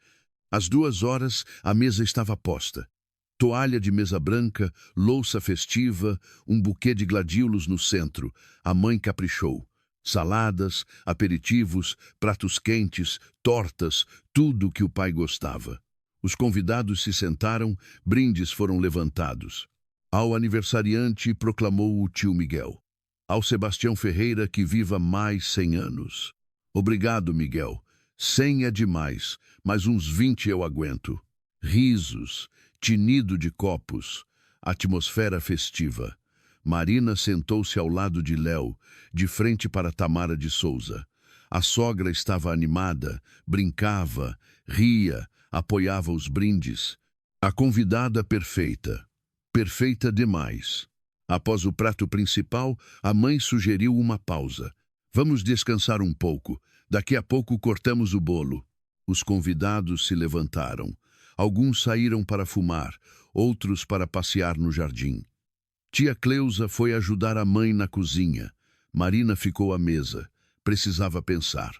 Às 2 horas, a mesa estava posta. Toalha de mesa branca, louça festiva, um buquê de gladiolos no centro. A mãe caprichou. Saladas, aperitivos, pratos quentes, tortas, tudo o que o pai gostava. Os convidados se sentaram, brindes foram levantados. Ao aniversariante proclamou o tio Miguel. "Ao Sebastião Ferreira que viva mais 100 anos." "Obrigado, Miguel. 100 é demais, mas uns 20 eu aguento." Risos, tinido de copos, atmosfera festiva. Marina sentou-se ao lado de Léo, de frente para Tamara de Souza. A sogra estava animada, brincava, ria, apoiava os brindes. A convidada perfeita. Perfeita demais. Após o prato principal, a mãe sugeriu uma pausa. "Vamos descansar um pouco. Daqui a pouco cortamos o bolo." Os convidados se levantaram. Alguns saíram para fumar, outros para passear no jardim. Tia Cleusa foi ajudar a mãe na cozinha. Marina ficou à mesa. Precisava pensar.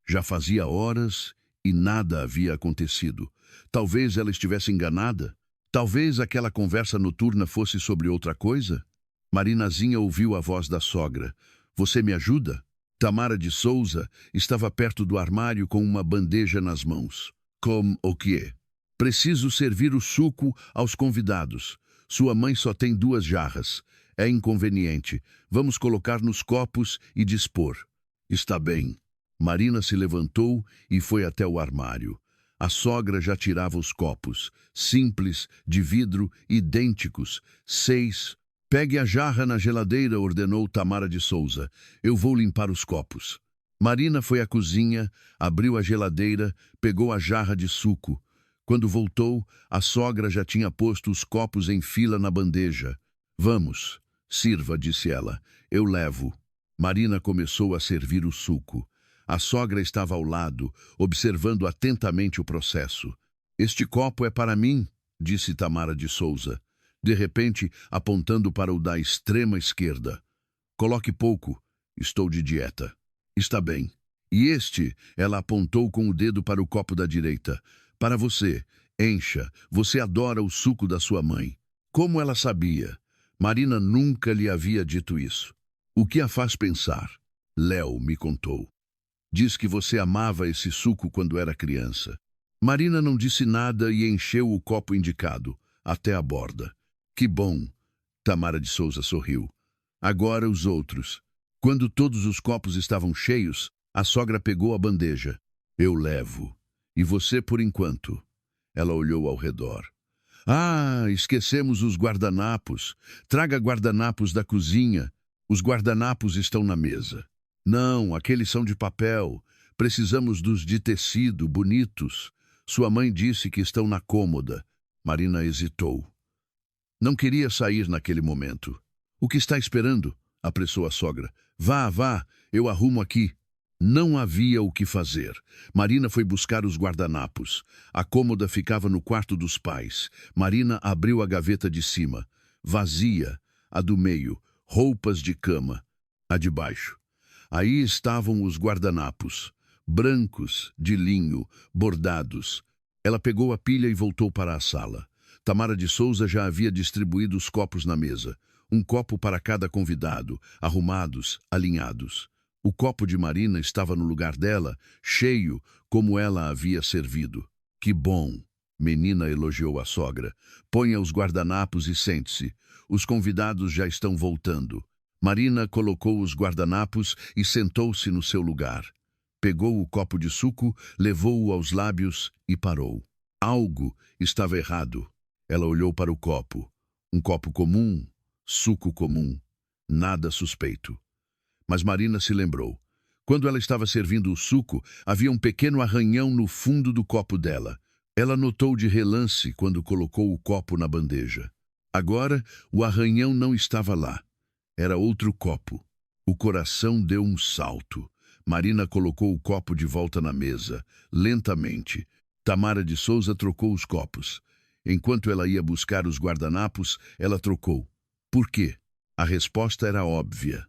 Já fazia horas e nada havia acontecido. Talvez ela estivesse enganada. Talvez aquela conversa noturna fosse sobre outra coisa. Marinazinha ouviu a voz da sogra. Você me ajuda? Tamara de Souza estava perto do armário com uma bandeja nas mãos. Como o quê? Preciso servir o suco aos convidados. Sua mãe só tem 2 jarras. É inconveniente. Vamos colocar nos copos e dispor. Está bem. Marina se levantou e foi até o armário. A sogra já tirava os copos, simples, de vidro, idênticos, 6. Pegue a jarra na geladeira, ordenou Tamara de Souza. Eu vou limpar os copos. Marina foi à cozinha, abriu a geladeira, pegou a jarra de suco. Quando voltou, a sogra já tinha posto os copos em fila na bandeja. Vamos, sirva, disse ela. Eu levo. Marina começou a servir o suco. A sogra estava ao lado, observando atentamente o processo. Este copo é para mim, disse Tamara de Souza. De repente, apontando para o da extrema esquerda. Coloque pouco, estou de dieta. Está bem. E este, ela apontou com o dedo para o copo da direita. Para você, encha, você adora o suco da sua mãe. Como ela sabia? Marina nunca lhe havia dito isso. O que a faz pensar? Léo me contou. Diz que você amava esse suco quando era criança. Marina não disse nada e encheu o copo indicado, até a borda. Que bom, Tamara de Souza sorriu. Agora os outros. Quando todos os copos estavam cheios, a sogra pegou a bandeja. Eu levo. E você por enquanto? Ela olhou ao redor. Ah, esquecemos os guardanapos. Traga guardanapos da cozinha. Os guardanapos estão na mesa. Não, aqueles são de papel. Precisamos dos de tecido, bonitos. Sua mãe disse que estão na cômoda. Marina hesitou. Não queria sair naquele momento. O que está esperando? Apressou a sogra. Vá, vá, eu arrumo aqui. Não havia o que fazer. Marina foi buscar os guardanapos. A cômoda ficava no quarto dos pais. Marina abriu a gaveta de cima. Vazia. A do meio. Roupas de cama. A de baixo. Aí estavam os guardanapos. Brancos, de linho, bordados. Ela pegou a pilha e voltou para a sala. Tamara de Souza já havia distribuído os copos na mesa. Um copo para cada convidado, arrumados, alinhados. O copo de Marina estava no lugar dela, cheio, como ela havia servido. Que bom! Menina elogiou a sogra. Ponha os guardanapos e sente-se. Os convidados já estão voltando. Marina colocou os guardanapos e sentou-se no seu lugar. Pegou o copo de suco, levou-o aos lábios e parou. Algo estava errado. Ela olhou para o copo. Um copo comum, suco comum, nada suspeito. Mas Marina se lembrou. Quando ela estava servindo o suco, havia um pequeno arranhão no fundo do copo dela. Ela notou de relance quando colocou o copo na bandeja. Agora, o arranhão não estava lá. Era outro copo. O coração deu um salto. Marina colocou o copo de volta na mesa, lentamente. Tamara de Souza trocou os copos. Enquanto ela ia buscar os guardanapos, ela trocou. Por quê? A resposta era óbvia.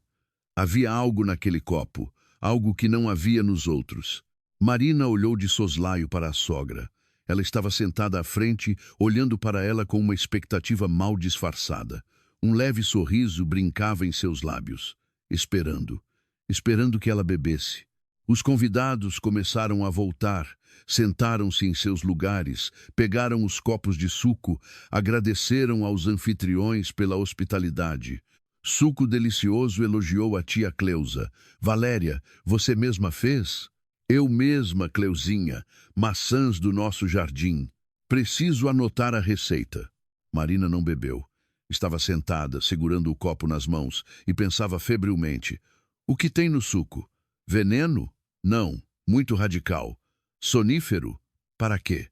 Havia algo naquele copo, algo que não havia nos outros. Marina olhou de soslaio para a sogra. Ela estava sentada à frente, olhando para ela com uma expectativa mal disfarçada. Um leve sorriso brincava em seus lábios, esperando que ela bebesse. Os convidados começaram a voltar, sentaram-se em seus lugares, pegaram os copos de suco, agradeceram aos anfitriões pela hospitalidade. Suco delicioso, elogiou a tia Cleusa. Valéria, você mesma fez? Eu mesma, Cleuzinha, maçãs do nosso jardim. Preciso anotar a receita. Marina não bebeu. Estava sentada, segurando o copo nas mãos, e pensava febrilmente. O que tem no suco? Veneno? Não, muito radical. Sonífero? Para quê?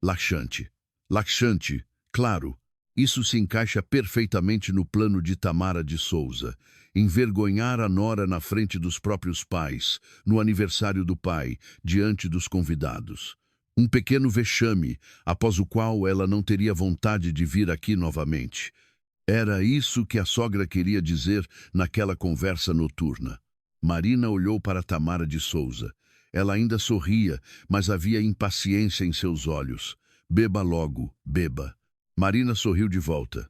Laxante. Laxante, claro. Isso se encaixa perfeitamente no plano de Tamara de Souza. Envergonhar a nora na frente dos próprios pais, no aniversário do pai, diante dos convidados. Um pequeno vexame, após o qual ela não teria vontade de vir aqui novamente. Era isso que a sogra queria dizer naquela conversa noturna. Marina olhou para Tamara de Souza. Ela ainda sorria, mas havia impaciência em seus olhos. Beba logo, beba. Marina sorriu de volta,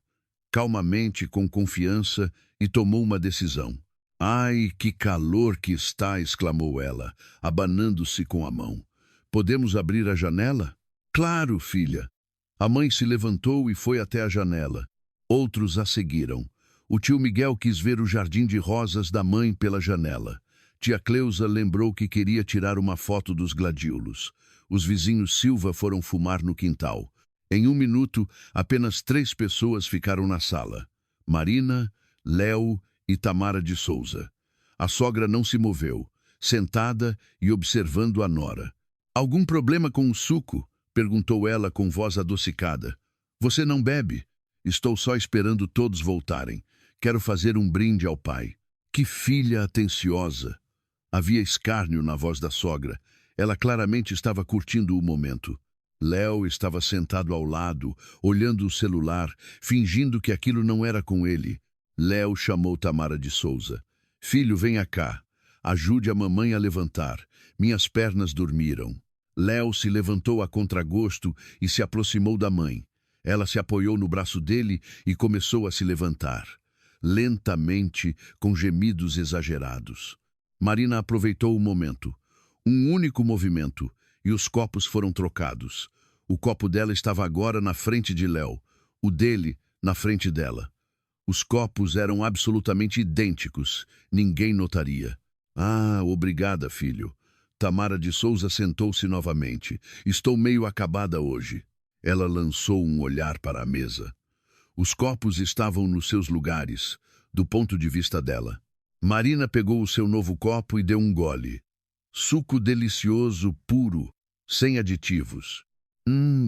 calmamente, com confiança, e tomou uma decisão. Ai, que calor que está! Exclamou ela, abanando-se com a mão. Podemos abrir a janela? Claro, filha. A mãe se levantou e foi até a janela. Outros a seguiram. O tio Miguel quis ver o jardim de rosas da mãe pela janela. Tia Cleusa lembrou que queria tirar uma foto dos gladiolos. Os vizinhos Silva foram fumar no quintal. Em 1 minuto, apenas 3 pessoas ficaram na sala. Marina, Léo e Tamara de Souza. A sogra não se moveu, sentada e observando a nora. Algum problema com o suco? Perguntou ela com voz adocicada. Você não bebe? Estou só esperando todos voltarem. Quero fazer um brinde ao pai. Que filha atenciosa! Havia escárnio na voz da sogra. Ela claramente estava curtindo o momento. Léo estava sentado ao lado, olhando o celular, fingindo que aquilo não era com ele. Léo chamou Tamara de Souza. Filho, venha cá. Ajude a mamãe a levantar. Minhas pernas dormiram. Léo se levantou a contragosto e se aproximou da mãe. Ela se apoiou no braço dele e começou a se levantar, lentamente, com gemidos exagerados. Marina aproveitou o momento. Um único movimento, e os copos foram trocados. O copo dela estava agora na frente de Léo, o dele na frente dela. Os copos eram absolutamente idênticos, ninguém notaria. Ah, obrigada, filho. Tamara de Souza sentou-se novamente. Estou meio acabada hoje. Ela lançou um olhar para a mesa. Os copos estavam nos seus lugares, do ponto de vista dela. Marina pegou o seu novo copo e deu um gole. Suco delicioso, puro, sem aditivos.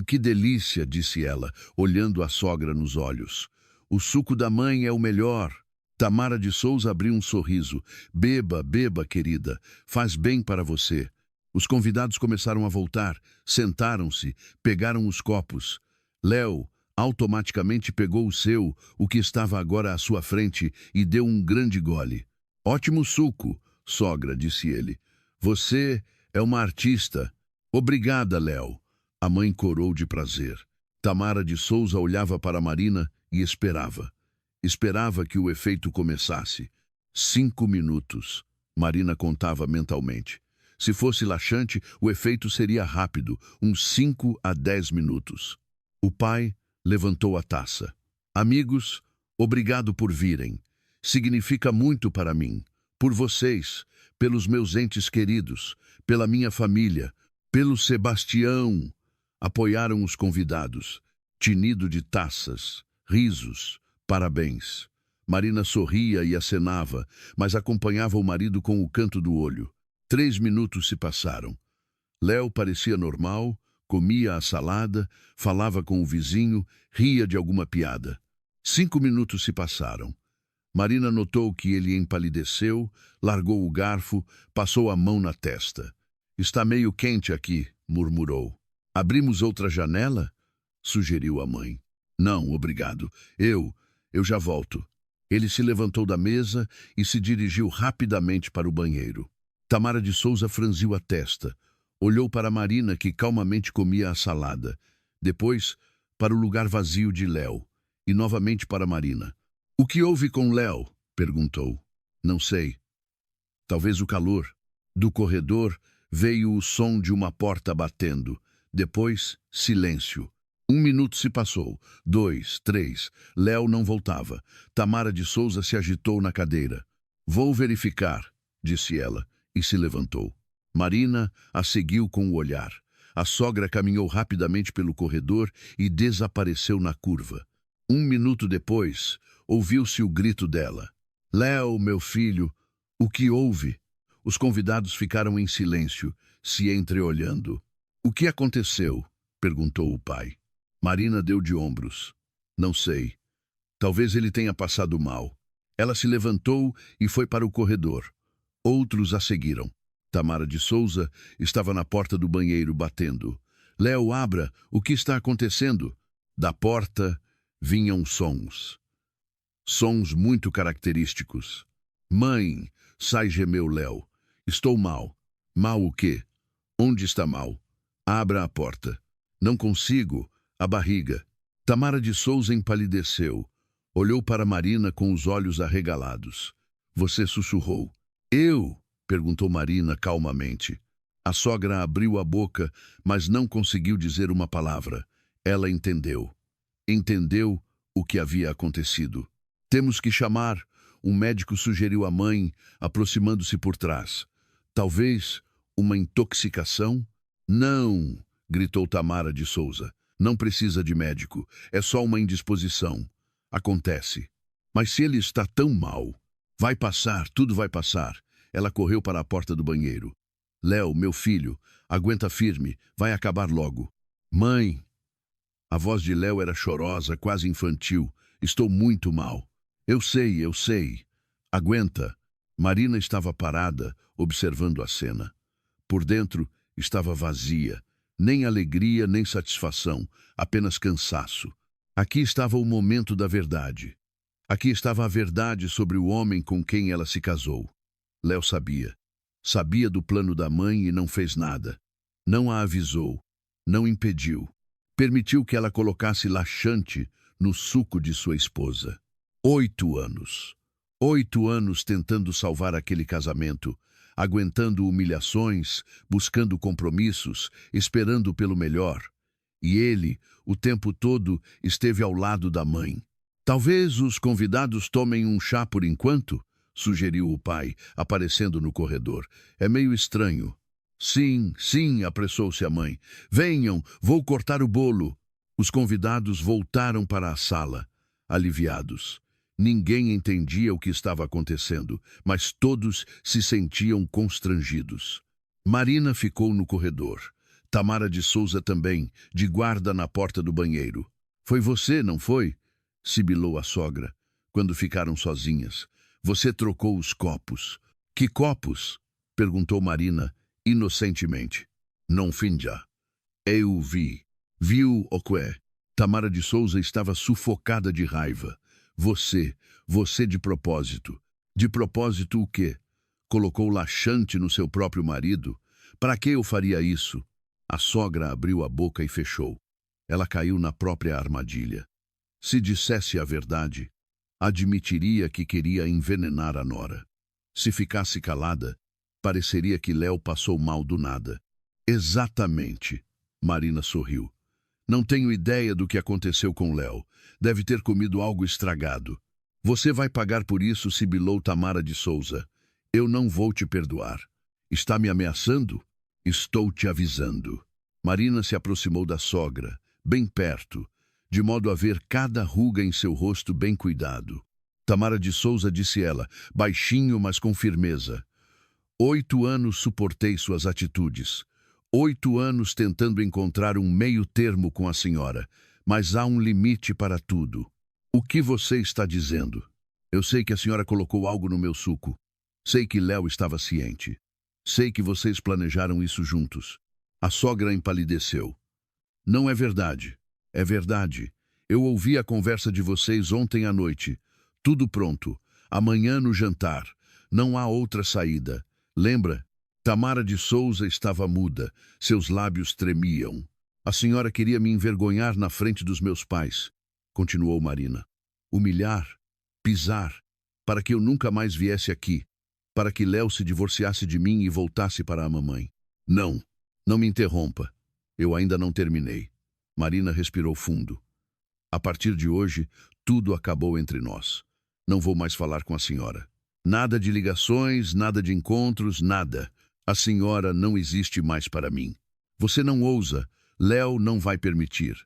Que delícia, disse ela, olhando a sogra nos olhos. O suco da mãe é o melhor. Tamara de Souza abriu um sorriso. Beba, beba, querida. Faz bem para você. Os convidados começaram a voltar, sentaram-se, pegaram os copos. Léo automaticamente pegou o seu, o que estava agora à sua frente, e deu um grande gole. Ótimo suco, sogra, disse ele. Você é uma artista. Obrigada, Léo. A mãe corou de prazer. Tamara de Souza olhava para Marina e esperava. Esperava que o efeito começasse. 5 minutos. Marina contava mentalmente. Se fosse laxante, o efeito seria rápido, uns 5 a 10 minutos. O pai levantou a taça. Amigos, obrigado por virem. Significa muito para mim. Por vocês, pelos meus entes queridos, pela minha família, pelo Sebastião. Apoiaram os convidados. Tinido de taças, risos, parabéns. Marina sorria e acenava, mas acompanhava o marido com o canto do olho. 3 minutos se passaram. Léo parecia normal, comia a salada, falava com o vizinho, ria de alguma piada. 5 minutos se passaram. Marina notou que ele empalideceu, largou o garfo, passou a mão na testa. Está meio quente aqui, murmurou. Abrimos outra janela? Sugeriu a mãe. Não, obrigado. Eu já volto. Ele se levantou da mesa e se dirigiu rapidamente para o banheiro. Tamara de Souza franziu a testa. Olhou para Marina, que calmamente comia a salada. Depois, para o lugar vazio de Léo. E novamente para Marina. O que houve com Léo? Perguntou. Não sei. Talvez o calor. Do corredor veio o som de uma porta batendo. Depois, silêncio. 1 minuto se passou. 2, 3. Léo não voltava. Tamara de Souza se agitou na cadeira. Vou verificar, disse ela, e se levantou. Marina a seguiu com o olhar. A sogra caminhou rapidamente pelo corredor e desapareceu na curva. 1 minuto depois, ouviu-se o grito dela. Léo, meu filho, o que houve? Os convidados ficaram em silêncio, se entreolhando. O que aconteceu? Perguntou o pai. Marina deu de ombros. Não sei. Talvez ele tenha passado mal. Ela se levantou e foi para o corredor. Outros a seguiram. Tamara de Souza estava na porta do banheiro batendo. Léo, abra, o que está acontecendo? Da porta vinham sons. Sons muito característicos. Mãe, sai, gemeu Léo. Estou mal. Mal o quê? Onde está mal? Abra a porta. Não consigo. A barriga. Tamara de Souza empalideceu. Olhou para Marina com os olhos arregalados. Você sussurrou. Eu? Perguntou Marina calmamente. A sogra abriu a boca, mas não conseguiu dizer uma palavra. Ela entendeu. Entendeu o que havia acontecido. Temos que chamar, um médico sugeriu à mãe, aproximando-se por trás. Talvez uma intoxicação? Não, gritou Tamara de Souza. Não precisa de médico, é só uma indisposição. Acontece. Mas se ele está tão mal, vai passar, tudo vai passar. Ela correu para a porta do banheiro. Léo, meu filho, aguenta firme, vai acabar logo. Mãe! A voz de Léo era chorosa, quase infantil. Estou muito mal. Eu sei, eu sei. Aguenta. Marina estava parada, observando a cena. Por dentro, estava vazia. Nem alegria, nem satisfação, apenas cansaço. Aqui estava o momento da verdade. Aqui estava a verdade sobre o homem com quem ela se casou. Léo sabia. Sabia do plano da mãe e não fez nada. Não a avisou. Não impediu. Permitiu que ela colocasse laxante no suco de sua esposa. 8 anos. 8 anos tentando salvar aquele casamento, aguentando humilhações, buscando compromissos, esperando pelo melhor. E ele, o tempo todo, esteve ao lado da mãe. Talvez os convidados tomem um chá por enquanto, sugeriu o pai, aparecendo no corredor. É meio estranho. Sim, sim, apressou-se a mãe. Venham, vou cortar o bolo. Os convidados voltaram para a sala, aliviados. Ninguém entendia o que estava acontecendo, mas todos se sentiam constrangidos. Marina ficou no corredor. Tamara de Souza também, de guarda na porta do banheiro. Foi você, não foi? Sibilou a sogra, quando ficaram sozinhas. Você trocou os copos. Que copos? Perguntou Marina, inocentemente. Não finja. Eu vi. Viu o quê? Tamara de Souza estava sufocada de raiva. Você de propósito. De propósito o quê? Colocou laxante no seu próprio marido? Para que eu faria isso? A sogra abriu a boca e fechou. Ela caiu na própria armadilha. Se dissesse a verdade, admitiria que queria envenenar a nora. Se ficasse calada, pareceria que Léo passou mal do nada. Exatamente. Marina sorriu. Não tenho ideia do que aconteceu com Léo. Deve ter comido algo estragado. Você vai pagar por isso, sibilou Tamara de Souza. Eu não vou te perdoar. Está me ameaçando? Estou te avisando. Marina se aproximou da sogra, bem perto, de modo a ver cada ruga em seu rosto bem cuidado. Tamara de Souza, disse ela, baixinho, mas com firmeza. 8 anos suportei suas atitudes. 8 anos tentando encontrar um meio termo com a senhora, mas há um limite para tudo. O que você está dizendo? Eu sei que a senhora colocou algo no meu suco. Sei que Léo estava ciente. Sei que vocês planejaram isso juntos. A sogra empalideceu. Não é verdade. É verdade. Eu ouvi a conversa de vocês ontem à noite. Tudo pronto. Amanhã no jantar. Não há outra saída. Lembra? Tamara de Souza estava muda. Seus lábios tremiam. A senhora queria me envergonhar na frente dos meus pais, continuou Marina. Humilhar, pisar, para que eu nunca mais viesse aqui, para que Léo se divorciasse de mim e voltasse para a mamãe. Não, não me interrompa. Eu ainda não terminei. Marina respirou fundo. A partir de hoje, tudo acabou entre nós. Não vou mais falar com a senhora. Nada de ligações, nada de encontros, nada. A senhora não existe mais para mim. Você não ousa. Léo não vai permitir.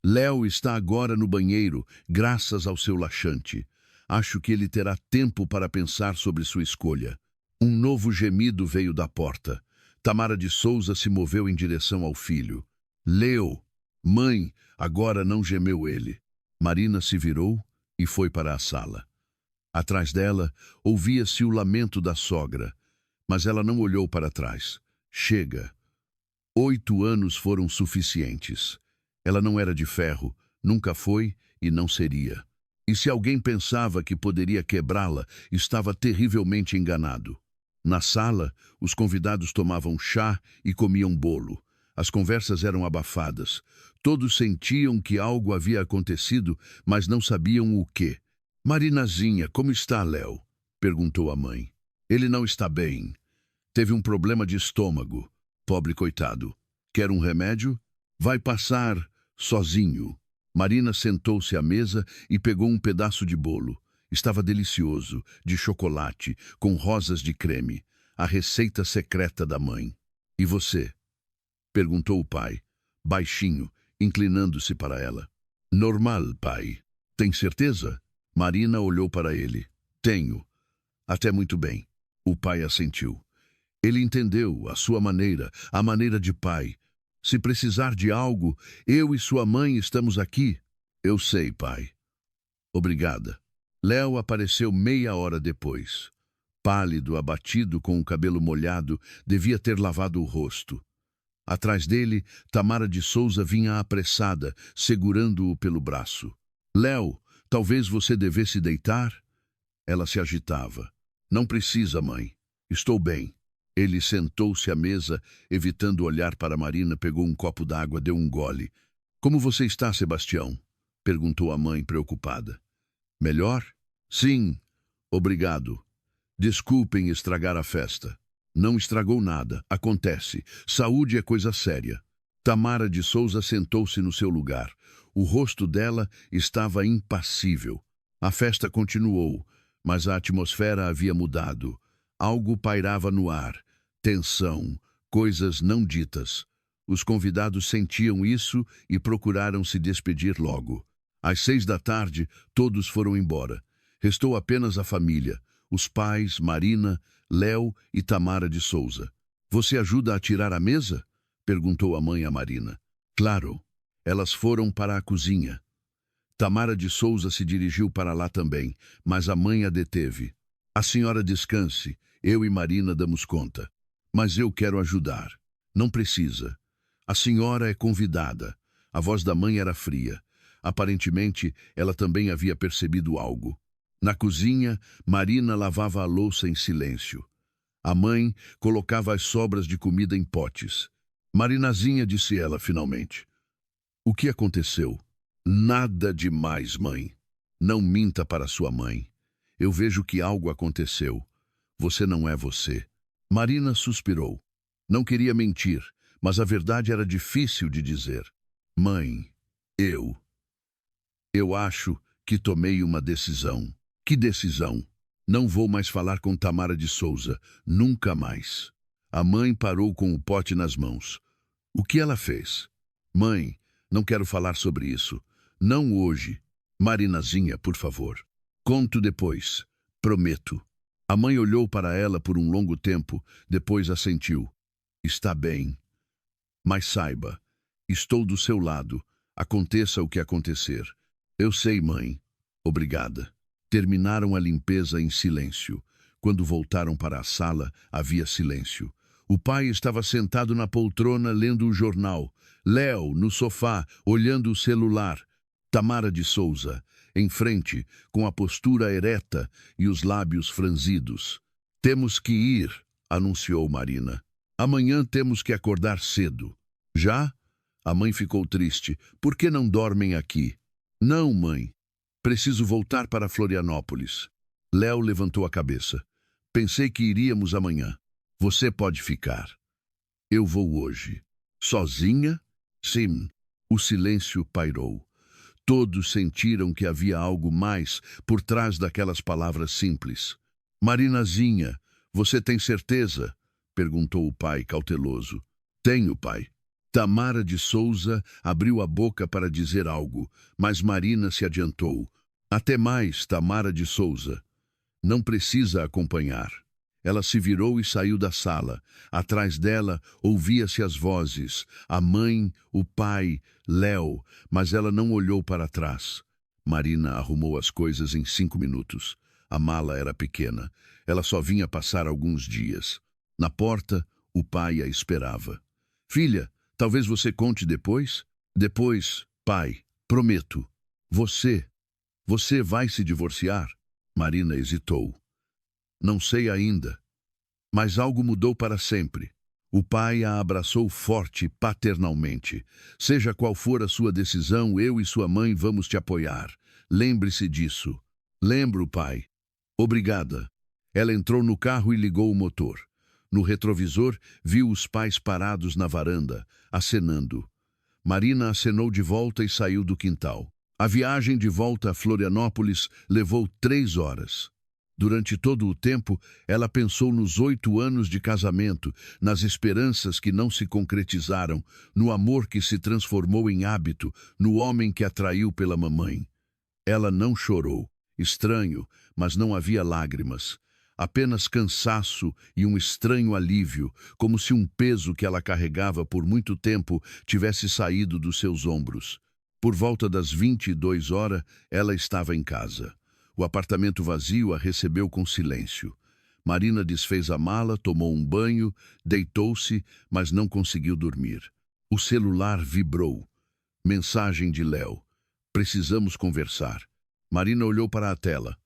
Léo está agora no banheiro, graças ao seu laxante. Acho que ele terá tempo para pensar sobre sua escolha. Um novo gemido veio da porta. Tamara de Souza se moveu em direção ao filho. Léo! Mãe! Agora não gemeu ele. Marina se virou e foi para a sala. Atrás dela, ouvia-se o lamento da sogra, mas ela não olhou para trás. Chega! 8 anos foram suficientes. Ela não era de ferro, nunca foi e não seria. E se alguém pensava que poderia quebrá-la, estava terrivelmente enganado. Na sala, os convidados tomavam chá e comiam bolo. As conversas eram abafadas. Todos sentiam que algo havia acontecido, mas não sabiam o quê. "Marinazinha, como está, Léo?" perguntou a mãe. "Ele não está bem. Teve um problema de estômago. Pobre coitado. Quer um remédio? Vai passar sozinho." Marina sentou-se à mesa e pegou um pedaço de bolo. Estava delicioso, de chocolate, com rosas de creme. A receita secreta da mãe. "E você?" perguntou o pai, baixinho, inclinando-se para ela. "Normal, pai. Tem certeza?" Marina olhou para ele. "Tenho. Até muito bem." O pai assentiu. Ele entendeu, a sua maneira, a maneira de pai. "Se precisar de algo, eu e sua mãe estamos aqui." "Eu sei, pai." "Obrigada." Léo apareceu meia hora depois. Pálido, abatido, com o cabelo molhado, devia ter lavado o rosto. Atrás dele, Tamara de Souza vinha apressada, segurando-o pelo braço. "Léo, talvez você devesse deitar?" Ela se agitava. "Não precisa, mãe. Estou bem." Ele sentou-se à mesa, evitando olhar para Marina, pegou um copo d'água, deu um gole. "Como você está, Sebastião?" perguntou a mãe, preocupada. "Melhor?" "Sim, obrigado. Desculpem estragar a festa." "Não estragou nada. Acontece. Saúde é coisa séria." Tamara de Souza sentou-se no seu lugar. O rosto dela estava impassível. A festa continuou, mas a atmosfera havia mudado. Algo pairava no ar. Tensão, coisas não ditas. Os convidados sentiam isso e procuraram se despedir logo. Às 6 da tarde, todos foram embora. Restou apenas a família, os pais, Marina, Léo e Tamara de Souza. "Você ajuda a tirar a mesa?" perguntou a mãe a Marina. "Claro." Elas foram para a cozinha. Tamara de Souza se dirigiu para lá também, mas a mãe a deteve. "A senhora descanse, eu e Marina damos conta." "Mas eu quero ajudar." "Não precisa. A senhora é convidada." A voz da mãe era fria. Aparentemente, ela também havia percebido algo. Na cozinha, Marina lavava a louça em silêncio. A mãe colocava as sobras de comida em potes. "Marinazinha", disse ela finalmente. "O que aconteceu?" "Nada demais, mãe." "Não minta para sua mãe. Eu vejo que algo aconteceu. Você não é você." Marina suspirou. Não queria mentir, mas a verdade era difícil de dizer. "Mãe, eu acho que tomei uma decisão." "Que decisão?" "Não vou mais falar com Tamara de Souza. Nunca mais." A mãe parou com o pote nas mãos. "O que ela fez?" "Mãe, não quero falar sobre isso. Não hoje. Marinazinha, por favor. Conto depois. Prometo." A mãe olhou para ela por um longo tempo, depois assentiu. "Está bem. Mas saiba, estou do seu lado, aconteça o que acontecer." "Eu sei, mãe. Obrigada." Terminaram a limpeza em silêncio. Quando voltaram para a sala, havia silêncio. O pai estava sentado na poltrona lendo o jornal. Léo, no sofá, olhando o celular. Tamara de Souza, em frente, com a postura ereta e os lábios franzidos. "Temos que ir", anunciou Marina. "Amanhã temos que acordar cedo." "Já?" A mãe ficou triste. "Por que não dormem aqui?" "Não, mãe. Preciso voltar para Florianópolis." Léo levantou a cabeça. "Pensei que iríamos amanhã." "Você pode ficar." "Eu vou hoje." "Sozinha?" "Sim." O silêncio pairou. Todos sentiram que havia algo mais por trás daquelas palavras simples. "Marinazinha, você tem certeza?" perguntou o pai cauteloso. "Tenho, pai." Tamara de Souza abriu a boca para dizer algo, mas Marina se adiantou. "Até mais, Tamara de Souza. Não precisa acompanhar." Ela se virou e saiu da sala. Atrás dela ouvia-se as vozes, a mãe, o pai, Léo, mas ela não olhou para trás. Marina arrumou as coisas em 5 minutos. A mala era pequena. Ela só vinha passar alguns dias. Na porta, o pai a esperava. "Filha, talvez você conte depois?" "Depois, pai, prometo." Você Você vai se divorciar? Marina hesitou. Não sei ainda. Mas algo mudou para sempre. O pai a abraçou forte, paternalmente. Seja qual for a sua decisão, eu e sua mãe vamos te apoiar. Lembre-se disso. Lembro, pai. Obrigada. Ela entrou no carro e ligou o motor. No retrovisor, viu os pais parados na varanda, acenando. Marina acenou de volta e saiu do quintal. A viagem de volta a Florianópolis levou 3 horas. Durante todo o tempo, ela pensou nos 8 anos de casamento, nas esperanças que não se concretizaram, no amor que se transformou em hábito, no homem que atraiu pela mamãe. Ela não chorou. Estranho, mas não havia lágrimas. Apenas cansaço e um estranho alívio, como se um peso que ela carregava por muito tempo tivesse saído dos seus ombros. Por volta das 22 horas, ela estava em casa. O apartamento vazio a recebeu com silêncio. Marina desfez a mala, tomou um banho, deitou-se, mas não conseguiu dormir. O celular vibrou. Mensagem de Léo. Precisamos conversar. Marina olhou para a tela.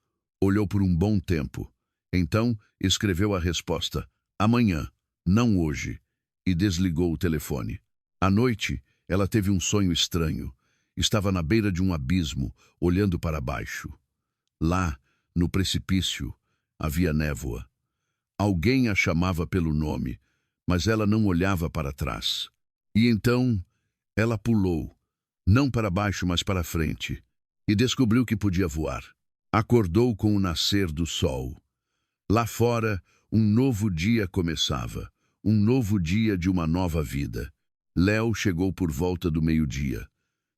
Olhou por um bom tempo. Então, escreveu a resposta. Amanhã, não hoje. E desligou o telefone. À noite, ela teve um sonho estranho. Estava na beira de um abismo, olhando para baixo. Lá, no precipício, havia névoa. Alguém a chamava pelo nome, mas ela não olhava para trás. E então, ela pulou, não para baixo, mas para frente, e descobriu que podia voar. Acordou com o nascer do sol. Lá fora, um novo dia começava, um novo dia de uma nova vida. Léo chegou por volta do meio-dia.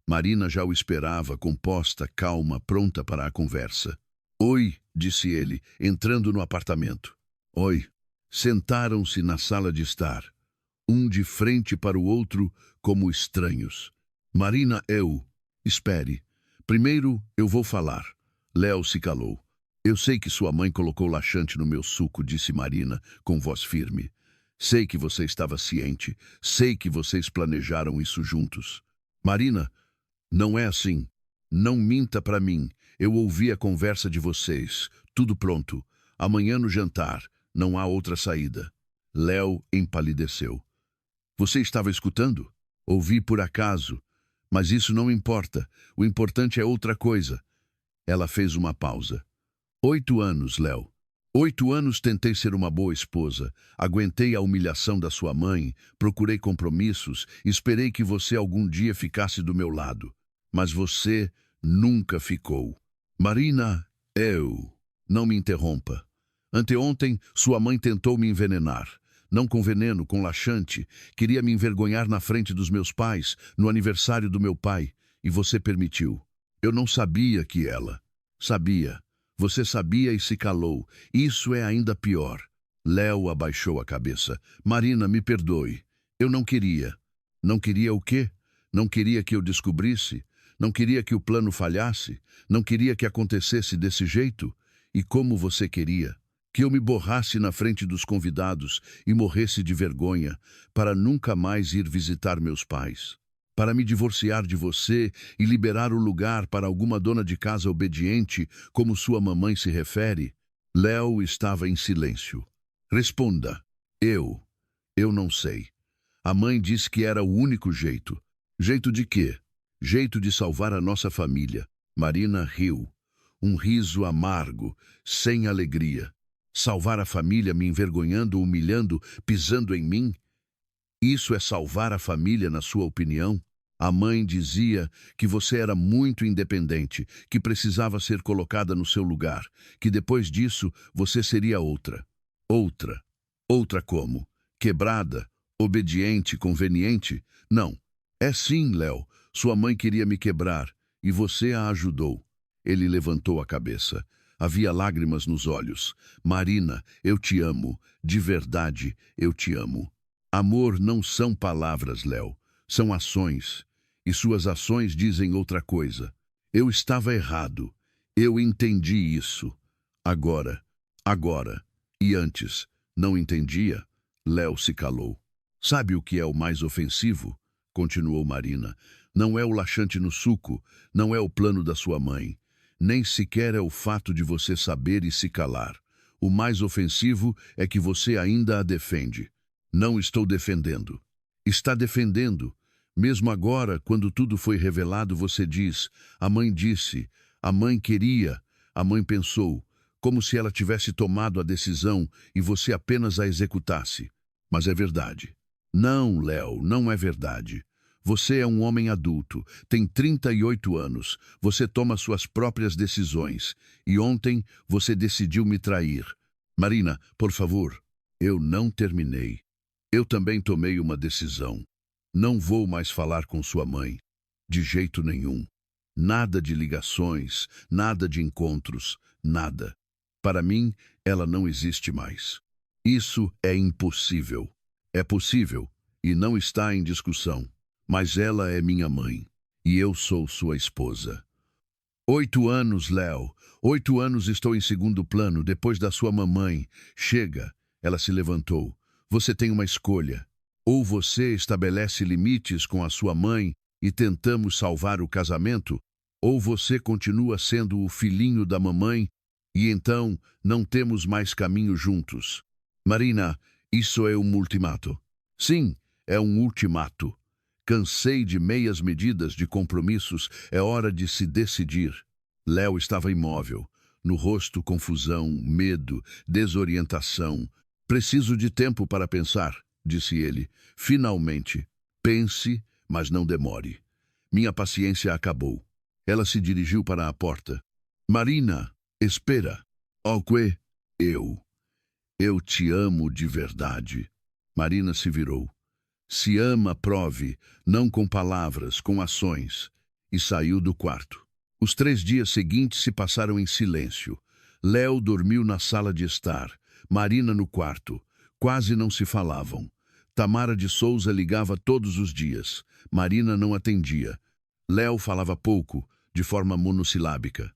Marina já o esperava, composta, calma, pronta para a conversa. Oi, disse ele, entrando no apartamento. Oi. Sentaram-se na sala de estar, um de frente para o outro, como estranhos. Marina, espere. Primeiro eu vou falar. Léo se calou. Eu sei que sua mãe colocou laxante no meu suco, disse Marina, com voz firme. Sei que você estava ciente. Sei que vocês planejaram isso juntos. Marina, não é assim. Não minta para mim. Eu ouvi a conversa de vocês. Tudo pronto. Amanhã no jantar. Não há outra saída. Léo empalideceu. Você estava escutando? Ouvi por acaso. Mas isso não importa. O importante é outra coisa. Ela fez uma pausa. 8 anos, Léo. 8 anos tentei ser uma boa esposa. Aguentei a humilhação da sua mãe. Procurei compromissos. Esperei que você algum dia ficasse do meu lado. Mas você nunca ficou. Marina, não me interrompa. Anteontem, sua mãe tentou me envenenar. Não com veneno, com laxante. Queria me envergonhar na frente dos meus pais, no aniversário do meu pai. E você permitiu. Eu não sabia que ela... Sabia. Você sabia e se calou. Isso é ainda pior. Léo abaixou a cabeça. Marina, me perdoe. Eu não queria. Não queria o quê? Não queria que eu descobrisse? Não queria que o plano falhasse? Não queria que acontecesse desse jeito? E como você queria? Que eu me borrasse na frente dos convidados e morresse de vergonha, para nunca mais ir visitar meus pais? Para me divorciar de você e liberar o lugar para alguma dona de casa obediente, como sua mamãe se refere? Léo estava em silêncio. Responda. Eu não sei. A mãe disse que era o único jeito. Jeito de quê? Jeito de salvar a nossa família. Marina riu. Um riso amargo, sem alegria. Salvar a família me envergonhando, humilhando, pisando em mim? Isso é salvar a família, na sua opinião? A mãe dizia que você era muito independente, que precisava ser colocada no seu lugar, que depois disso você seria outra. Outra. Outra como? Quebrada? Obediente? Conveniente? Não. É sim, Léo. Sua mãe queria me quebrar, e você a ajudou. Ele levantou a cabeça. Havia lágrimas nos olhos. Marina, eu te amo. De verdade, eu te amo. Amor não são palavras, Léo. São ações. E suas ações dizem outra coisa. Eu estava errado. Eu entendi isso. Agora. E antes, não entendia? Léo se calou. Sabe o que é o mais ofensivo? Continuou Marina. Não é o laxante no suco, não é o plano da sua mãe. Nem sequer é o fato de você saber e se calar. O mais ofensivo é que você ainda a defende. Não estou defendendo. Está defendendo. Mesmo agora, quando tudo foi revelado, você diz: a mãe disse, a mãe queria, a mãe pensou, como se ela tivesse tomado a decisão e você apenas a executasse. Mas é verdade. Não, Léo, não é verdade. Você é um homem adulto, tem 38 anos, você toma suas próprias decisões. E ontem você decidiu me trair. Marina, por favor, eu não terminei. Eu também tomei uma decisão. Não vou mais falar com sua mãe. De jeito nenhum. Nada de ligações, nada de encontros, nada. Para mim, ela não existe mais. Isso é impossível. É possível e não está em discussão. Mas ela é minha mãe e eu sou sua esposa. 8 anos, Léo. 8 anos estou em segundo plano, depois da sua mamãe. Chega. Ela se levantou. Você tem uma escolha. Ou você estabelece limites com a sua mãe e tentamos salvar o casamento, ou você continua sendo o filhinho da mamãe e então não temos mais caminho juntos. Marina, isso é um ultimato. Sim, é um ultimato. Cansei de meias medidas de compromissos, é hora de se decidir. Léo estava imóvel, no rosto confusão, medo, desorientação. Preciso de tempo para pensar, disse ele. Finalmente, pense, mas não demore. Minha paciência acabou. Ela se dirigiu para a porta. Marina, espera. O quê? Eu te amo de verdade. Marina se virou. Se ama, prove, não com palavras, com ações. E saiu do quarto. Os 3 dias seguintes se passaram em silêncio. Léo dormiu na sala de estar, Marina no quarto. Quase não se falavam. Tamara de Souza ligava todos os dias. Marina não atendia. Léo falava pouco, de forma monossilábica.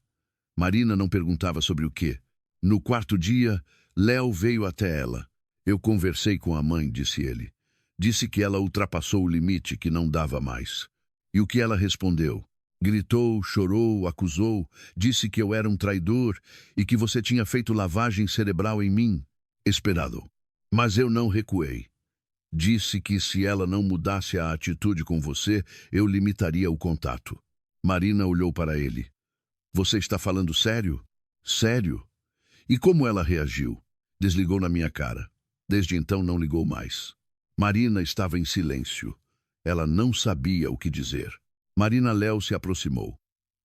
Marina não perguntava sobre o quê. No quarto dia, Léo veio até ela. Eu conversei com a mãe, disse ele. Disse que ela ultrapassou o limite, que não dava mais. E o que ela respondeu? Gritou, chorou, acusou, disse que eu era um traidor e que você tinha feito lavagem cerebral em mim. Esperado. Mas eu não recuei. Disse que se ela não mudasse a atitude com você, eu limitaria o contato. Marina olhou para ele. Você está falando sério? Sério? E como ela reagiu? Desligou na minha cara. Desde então não ligou mais. Marina estava em silêncio. Ela não sabia o que dizer. Marina Léo se aproximou.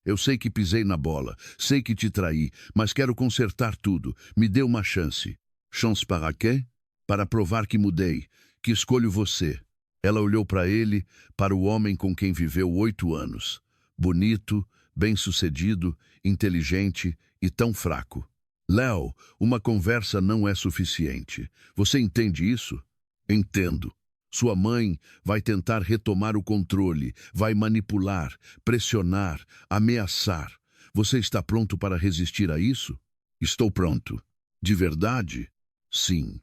Eu sei que pisei na bola, sei que te traí, mas quero consertar tudo. Me dê uma chance. Chance para quê? Para provar que mudei, que escolho você. Ela olhou para ele, para o homem com quem viveu 8 anos. Bonito, bem-sucedido, inteligente e tão fraco. Léo, uma conversa não é suficiente. Você entende isso? Entendo. Sua mãe vai tentar retomar o controle, vai manipular, pressionar, ameaçar. Você está pronto para resistir a isso? Estou pronto. De verdade? Sim.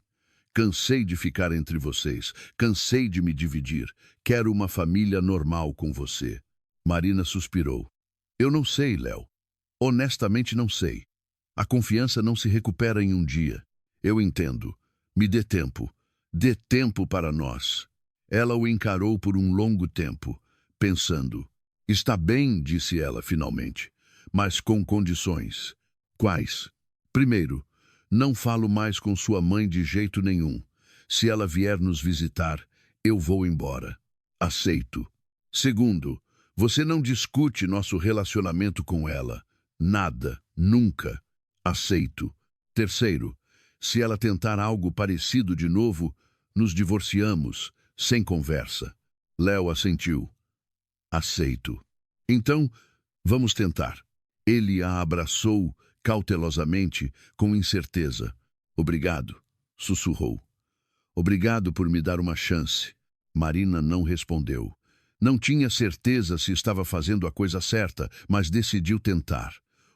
Cansei de ficar entre vocês, cansei de me dividir. Quero uma família normal com você. Marina suspirou. Eu não sei, Léo. Honestamente não sei. A confiança não se recupera em um dia. Eu entendo. Me dê tempo. Dê tempo para nós. Ela o encarou por um longo tempo, pensando. Está bem, disse ela finalmente, mas com condições. Quais? Primeiro, não falo mais com sua mãe de jeito nenhum. Se ela vier nos visitar, eu vou embora. Aceito. Segundo, você não discute nosso relacionamento com ela. Nada, nunca. Aceito. Terceiro, se ela tentar algo parecido de novo, nos divorciamos, sem conversa. Léo assentiu. Aceito. Então, vamos tentar. Ele a abraçou cautelosamente, com incerteza. Obrigado, sussurrou. Obrigado por me dar uma chance. Marina não respondeu. Não tinha certeza se estava fazendo a coisa certa, mas decidiu tentar.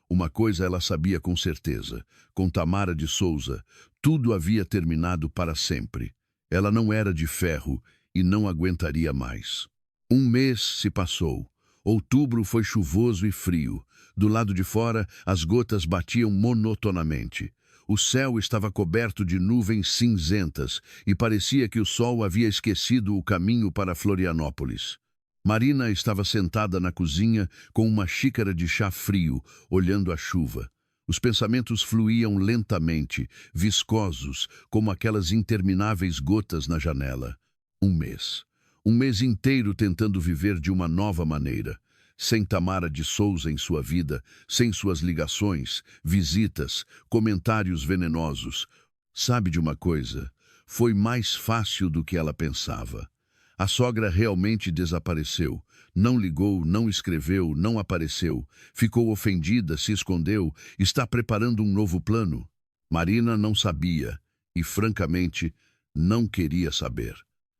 Uma coisa ela sabia com certeza. Com Tamara de Souza, tudo havia terminado para sempre. Ela não era de ferro e não aguentaria mais. 1 mês se passou. Outubro foi chuvoso e frio. Do lado de fora, as gotas batiam monotonamente. O céu estava coberto de nuvens cinzentas e parecia que o sol havia esquecido o caminho para Florianópolis. Marina estava sentada na cozinha com uma xícara de chá frio, olhando a chuva. Os pensamentos fluíam lentamente, viscosos, como aquelas intermináveis gotas na janela. Um mês. Um mês inteiro tentando viver de uma nova maneira. Sem Tamara de Souza em sua vida, sem suas ligações, visitas, comentários venenosos. Sabe de uma coisa? Foi mais fácil do que ela pensava. A sogra realmente desapareceu. Não ligou, não escreveu, não apareceu. Ficou ofendida, se escondeu, está preparando um novo plano. Marina não sabia e, francamente, não queria saber.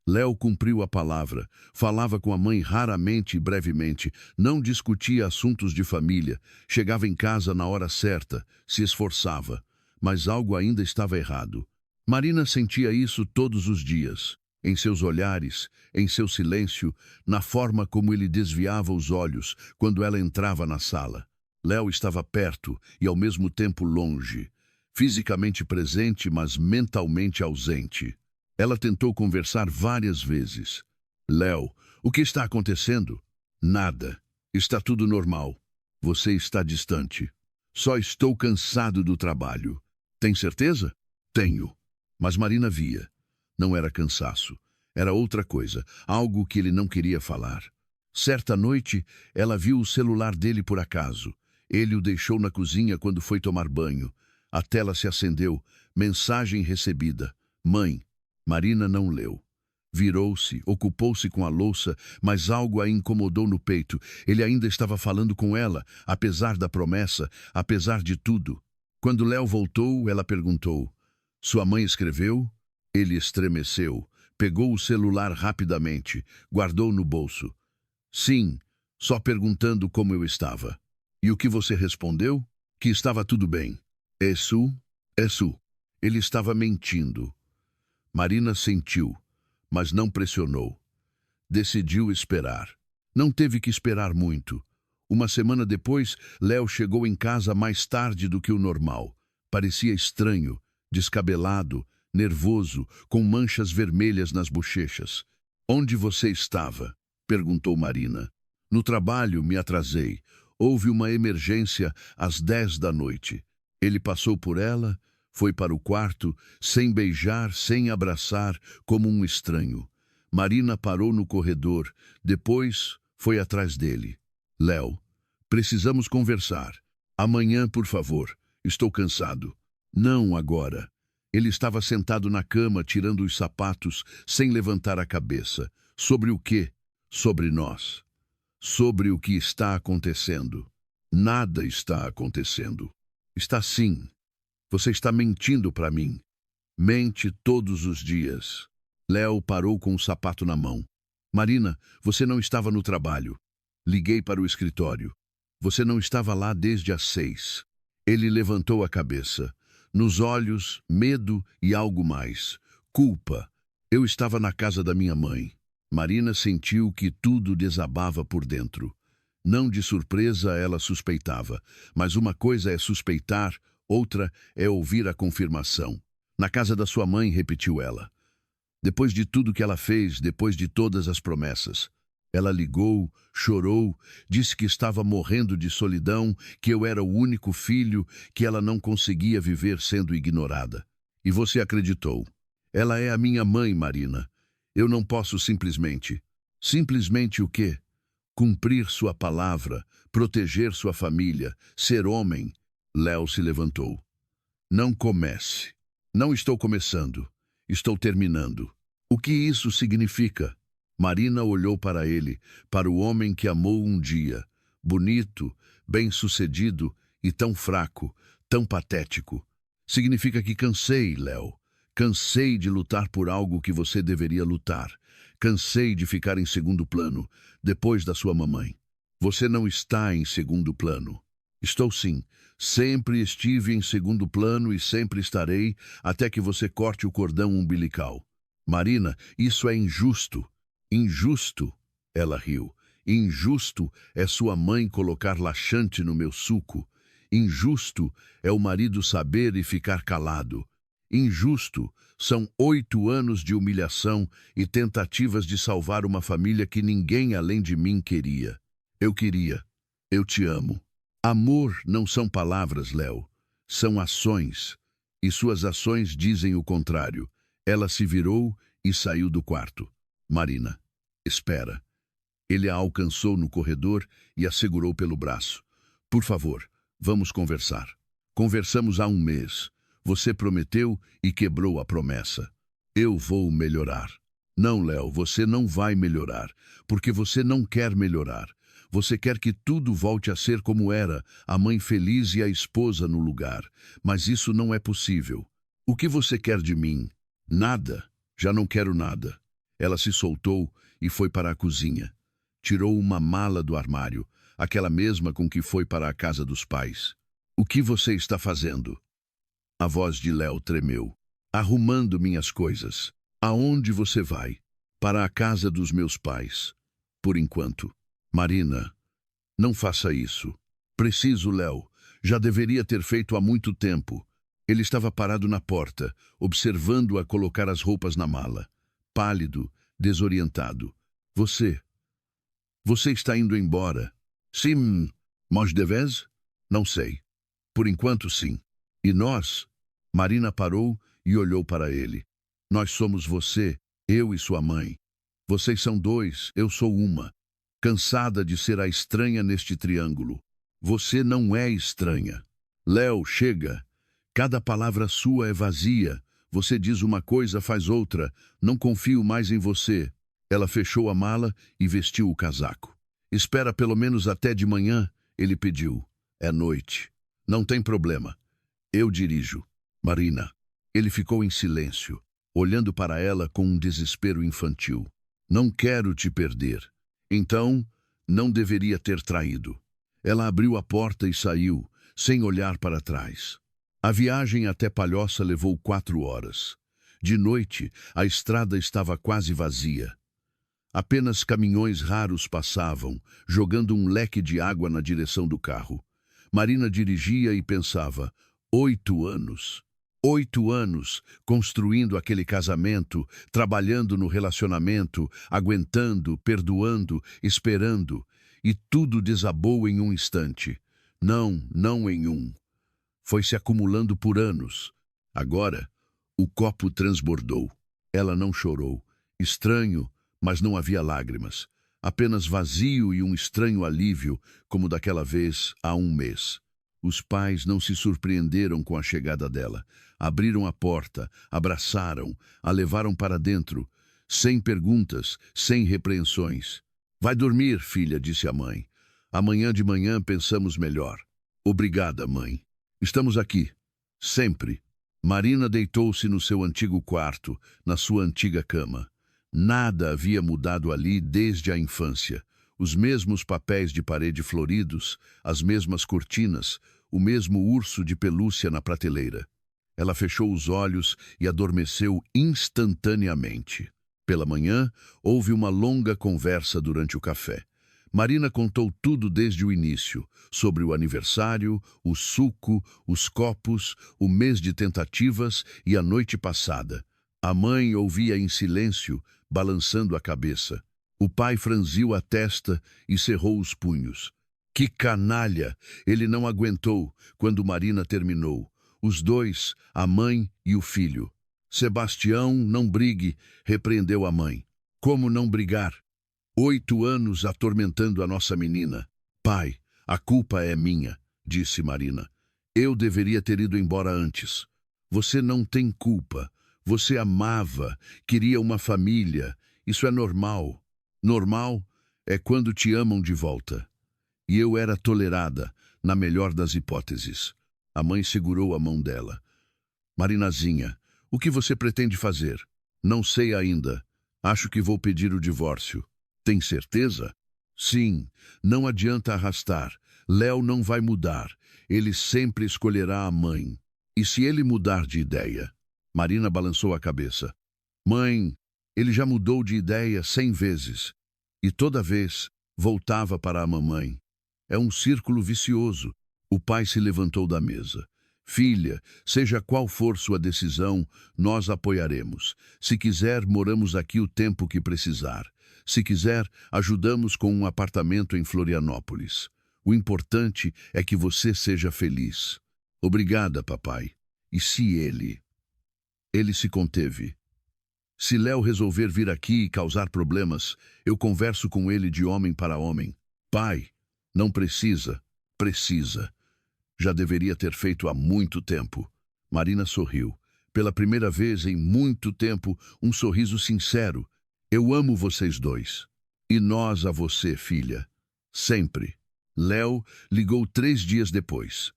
Léo cumpriu a palavra, falava com a mãe raramente e brevemente, não discutia assuntos de família, chegava em casa na hora certa, se esforçava, mas algo ainda estava errado. Marina sentia isso todos os dias, em seus olhares, em seu silêncio, na forma como ele desviava os olhos quando ela entrava na sala. Léo estava perto e ao mesmo tempo longe, fisicamente presente, mas mentalmente ausente. Ela tentou conversar várias vezes. Léo, o que está acontecendo? Nada. Está tudo normal. Você está distante. Só estou cansado do trabalho. Tem certeza? Tenho. Mas Marina via. Não era cansaço. Era outra coisa, algo que ele não queria falar. Certa noite, ela viu o celular dele por acaso. Ele o deixou na cozinha quando foi tomar banho. A tela se acendeu. Mensagem recebida. Mãe. Marina não leu. Virou-se, ocupou-se com a louça, mas algo a incomodou no peito. Ele ainda estava falando com ela, apesar da promessa, apesar de tudo. Quando Léo voltou, ela perguntou: "Sua mãe escreveu?" Ele estremeceu, pegou o celular rapidamente, guardou no bolso. "Sim, só perguntando como eu estava." "E o que você respondeu?" "Que estava tudo bem." "Isso?" "Isso." Ele estava mentindo. Marina sentiu, mas não pressionou. Decidiu esperar. Não teve que esperar muito. Uma semana depois, Léo chegou em casa mais tarde do que o normal. Parecia estranho, descabelado, nervoso, com manchas vermelhas nas bochechas. "Onde você estava?" perguntou Marina. "No trabalho, me atrasei. Houve uma emergência às 10 da noite. Ele passou por ela, foi para o quarto, sem beijar, sem abraçar, como um estranho. Marina parou no corredor, depois foi atrás dele. "Léo, precisamos conversar. Amanhã, por favor. Estou cansado." "Não agora." Ele estava sentado na cama, tirando os sapatos, sem levantar a cabeça. "Sobre o quê?" "Sobre nós. Sobre o que está acontecendo." "Nada está acontecendo." "Está sim. Você está mentindo para mim." "Mente todos os dias." Léo parou com o sapato na mão. "Marina, você não estava no trabalho." "Liguei para o escritório." "Você não estava lá desde as 6. Ele levantou a cabeça. Nos olhos, medo e algo mais. Culpa. "Eu estava na casa da minha mãe." Marina sentiu que tudo desabava por dentro. Não de surpresa ela suspeitava, mas uma coisa é suspeitar, outra é ouvir a confirmação. "Na casa da sua mãe", repetiu ela. Depois de tudo que ela fez, depois de todas as promessas. Ela ligou, chorou, disse que estava morrendo de solidão, que eu era o único filho, que ela não conseguia viver sendo ignorada. E você acreditou. Ela é a minha mãe, Marina. Eu não posso simplesmente... Simplesmente o quê? Cumprir sua palavra, proteger sua família, ser homem. Léo se levantou. "Não comece." "Não estou começando. Estou terminando." "O que isso significa?" Marina olhou para ele, para o homem que amou um dia, bonito, bem-sucedido e tão fraco, tão patético. "Significa que cansei, Léo. Cansei de lutar por algo que você deveria lutar. Cansei de ficar em segundo plano, depois da sua mamãe." "Você não está em segundo plano." "Estou sim. Sempre estive em segundo plano e sempre estarei até que você corte o cordão umbilical." "Marina, isso é injusto." "Injusto?" Ela riu. Injusto é sua mãe colocar laxante no meu suco. Injusto é o marido saber e ficar calado. Injusto são 8 anos de humilhação e tentativas de salvar uma família que ninguém além de mim queria. Eu queria. Eu te amo. Amor não são palavras, Léo. São ações. E suas ações dizem o contrário. Ela se virou e saiu do quarto. Marina, espera. Ele a alcançou no corredor e a segurou pelo braço. Por favor, vamos conversar. Conversamos há um mês. Você prometeu e quebrou a promessa. Eu vou melhorar. Não, Léo, você não vai melhorar, porque você não quer melhorar. Você quer que tudo volte a ser como era, a mãe feliz e a esposa no lugar. Mas isso não é possível. O que você quer de mim? Nada. Já não quero nada. Ela se soltou e foi para a cozinha. Tirou uma mala do armário, aquela mesma com que foi para a casa dos pais. O que você está fazendo? A voz de Léo tremeu. Arrumando minhas coisas. Aonde você vai? Para a casa dos meus pais. Por enquanto. Marina, não faça isso. Preciso, Léo. Já deveria ter feito há muito tempo. Ele estava parado na porta, observando-a colocar as roupas na mala. Pálido, desorientado. Você está indo embora. Sim, mas devez? Não sei. Por enquanto, sim. E nós? Marina parou e olhou para ele. Nós somos você, eu e sua mãe. Vocês são dois, eu sou uma. Cansada de ser a estranha neste triângulo. Você não é estranha. Léo, chega. Cada palavra sua é vazia. Você diz uma coisa, faz outra. Não confio mais em você. Ela fechou a mala e vestiu o casaco. Espera pelo menos até de manhã, ele pediu. É noite. Não tem problema. Eu dirijo. Marina. Ele ficou em silêncio, olhando para ela com um desespero infantil. Não quero te perder. Então, não deveria ter traído. Ela abriu a porta e saiu, sem olhar para trás. A viagem até Palhoça levou 4 horas. De noite, a estrada estava quase vazia. Apenas caminhões raros passavam, jogando um leque de água na direção do carro. Marina dirigia e pensava, 8 anos. 8 anos construindo aquele casamento, trabalhando no relacionamento, aguentando, perdoando, esperando. E tudo desabou em um instante. Não em um. Foi se acumulando por anos. Agora, o copo transbordou. Ela não chorou. Estranho, mas não havia lágrimas. Apenas vazio e um estranho alívio, como daquela vez há um mês. Os pais não se surpreenderam com a chegada dela. Abriram a porta, abraçaram, a levaram para dentro, sem perguntas, sem repreensões. Vai dormir, filha, disse a mãe. Amanhã de manhã pensamos melhor. Obrigada, mãe. Estamos aqui. Sempre. Marina deitou-se no seu antigo quarto, na sua antiga cama. Nada havia mudado ali desde a infância. Os mesmos papéis de parede floridos, as mesmas cortinas, o mesmo urso de pelúcia na prateleira. Ela fechou os olhos e adormeceu instantaneamente. Pela manhã, houve uma longa conversa durante o café. Marina contou tudo desde o início, sobre o aniversário, o suco, os copos, o mês de tentativas e a noite passada. A mãe ouvia em silêncio, balançando a cabeça. O pai franziu a testa e cerrou os punhos. Que canalha! Ele não aguentou quando Marina terminou. Os dois, a mãe e o filho. Sebastião, não brigue, repreendeu a mãe. Como não brigar? 8 anos atormentando a nossa menina. Pai, a culpa é minha, disse Marina. Eu deveria ter ido embora antes. Você não tem culpa. Você amava, queria uma família. Isso é normal. Normal é quando te amam de volta. E eu era tolerada, na melhor das hipóteses. A mãe segurou a mão dela. Marinazinha, o que você pretende fazer? Não sei ainda. Acho que vou pedir o divórcio. Tem certeza? Sim, não adianta arrastar. Léo não vai mudar. Ele sempre escolherá a mãe. E se ele mudar de ideia? Marina balançou a cabeça. Mãe, ele já mudou de ideia 100 vezes. E toda vez voltava para a mamãe. É um círculo vicioso. O pai se levantou da mesa. Filha, seja qual for sua decisão, nós apoiaremos. Se quiser, moramos aqui o tempo que precisar. Se quiser, ajudamos com um apartamento em Florianópolis. O importante é que você seja feliz. Obrigada, papai. E se ele? Ele se conteve. Se Léo resolver vir aqui e causar problemas, eu converso com ele de homem para homem. Pai, não precisa. Precisa. Já deveria ter feito há muito tempo. Marina sorriu. Pela primeira vez em muito tempo, um sorriso sincero. Eu amo vocês dois. E nós a você, filha. Sempre. Léo ligou 3 dias depois.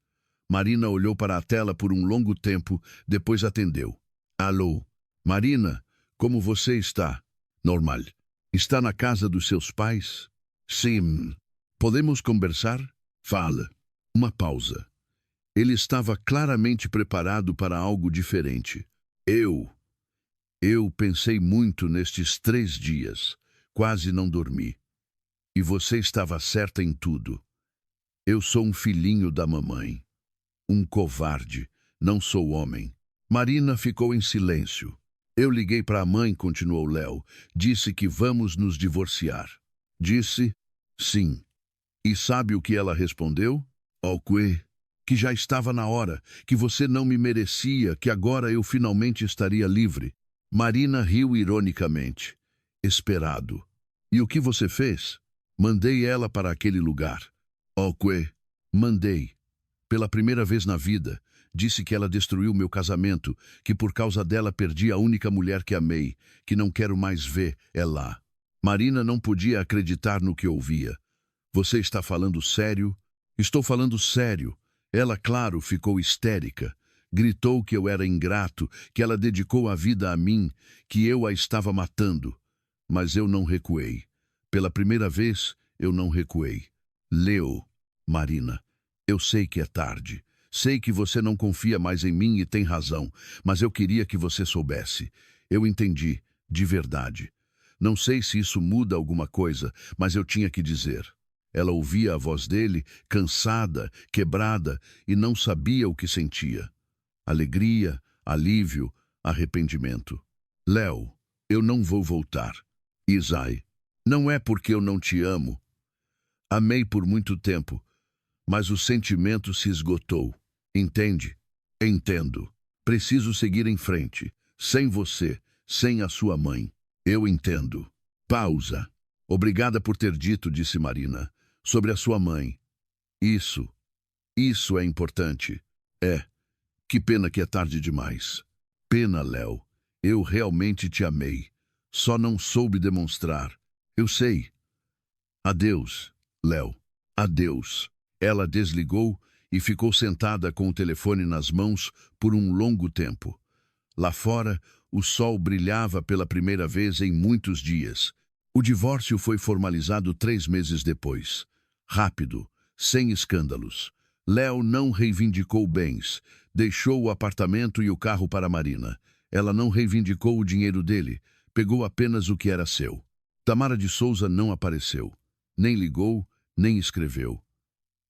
Marina olhou para a tela por um longo tempo, depois atendeu. Alô? Marina, como você está? Normal. Está na casa dos seus pais? Sim. Podemos conversar? Fala. Uma pausa. Ele estava claramente preparado para algo diferente. Eu pensei muito nestes 3 dias. Quase não dormi. E você estava certa em tudo. Eu sou um filhinho da mamãe. Um covarde. Não sou homem. Marina ficou em silêncio. Eu liguei para a mãe, continuou Léo. Disse que vamos nos divorciar. Disse? Sim. E sabe o que ela respondeu? Ok. Que já estava na hora, que você não me merecia, que agora eu finalmente estaria livre. Marina riu ironicamente. Esperado. E o que você fez? Mandei ela para aquele lugar. Ok. Mandei. Pela primeira vez na vida, disse que ela destruiu meu casamento, que por causa dela perdi a única mulher que amei, que não quero mais ver, é lá. Marina não podia acreditar no que ouvia. Você está falando sério? Estou falando sério. Ela, claro, ficou histérica. Gritou que eu era ingrato, que ela dedicou a vida a mim, que eu a estava matando. Mas eu não recuei. Pela primeira vez, eu não recuei. Leo, Marina, eu sei que é tarde. Sei que você não confia mais em mim e tem razão, mas eu queria que você soubesse. Eu entendi, de verdade. Não sei se isso muda alguma coisa, mas eu tinha que dizer. Ela ouvia a voz dele, cansada, quebrada, e não sabia o que sentia. Alegria, alívio, arrependimento. Léo, eu não vou voltar. Isai, não é porque eu não te amo. Amei por muito tempo, mas o sentimento se esgotou. Entende? Entendo. Preciso seguir em frente. Sem você, sem a sua mãe. Eu entendo. Pausa. Obrigada por ter dito, disse Marina. Sobre a sua mãe. Isso é importante. É. Que pena que é tarde demais. Pena, Léo. Eu realmente te amei. Só não soube demonstrar. Eu sei. Adeus, Léo. Adeus. Ela desligou e ficou sentada com o telefone nas mãos por um longo tempo. Lá fora, o sol brilhava pela primeira vez em muitos dias. O divórcio foi formalizado 3 meses depois. Rápido, sem escândalos. Léo não reivindicou bens. Deixou o apartamento e o carro para Marina. Ela não reivindicou o dinheiro dele. Pegou apenas o que era seu. Tamara de Souza não apareceu. Nem ligou, nem escreveu.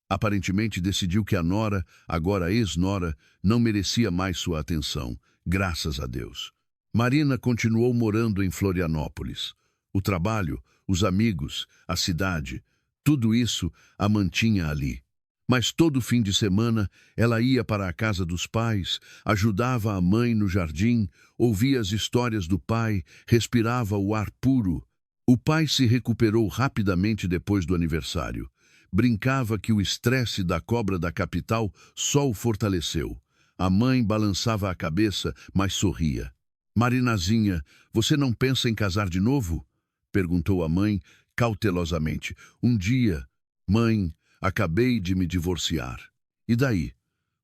Aparentemente decidiu que a nora, agora ex-nora, não merecia mais sua atenção. Graças a Deus. Marina continuou morando em Florianópolis. O trabalho, os amigos, a cidade, tudo isso a mantinha ali. Mas todo fim de semana ela ia para a casa dos pais, ajudava a mãe no jardim, ouvia as histórias do pai, respirava o ar puro. O pai se recuperou rapidamente depois do aniversário. Brincava que o estresse da cobra da capital só o fortaleceu. A mãe balançava a cabeça, mas sorria. Marinazinha, você não pensa em casar de novo? Perguntou a mãe, cautelosamente. Um dia, mãe, acabei de me divorciar. E daí?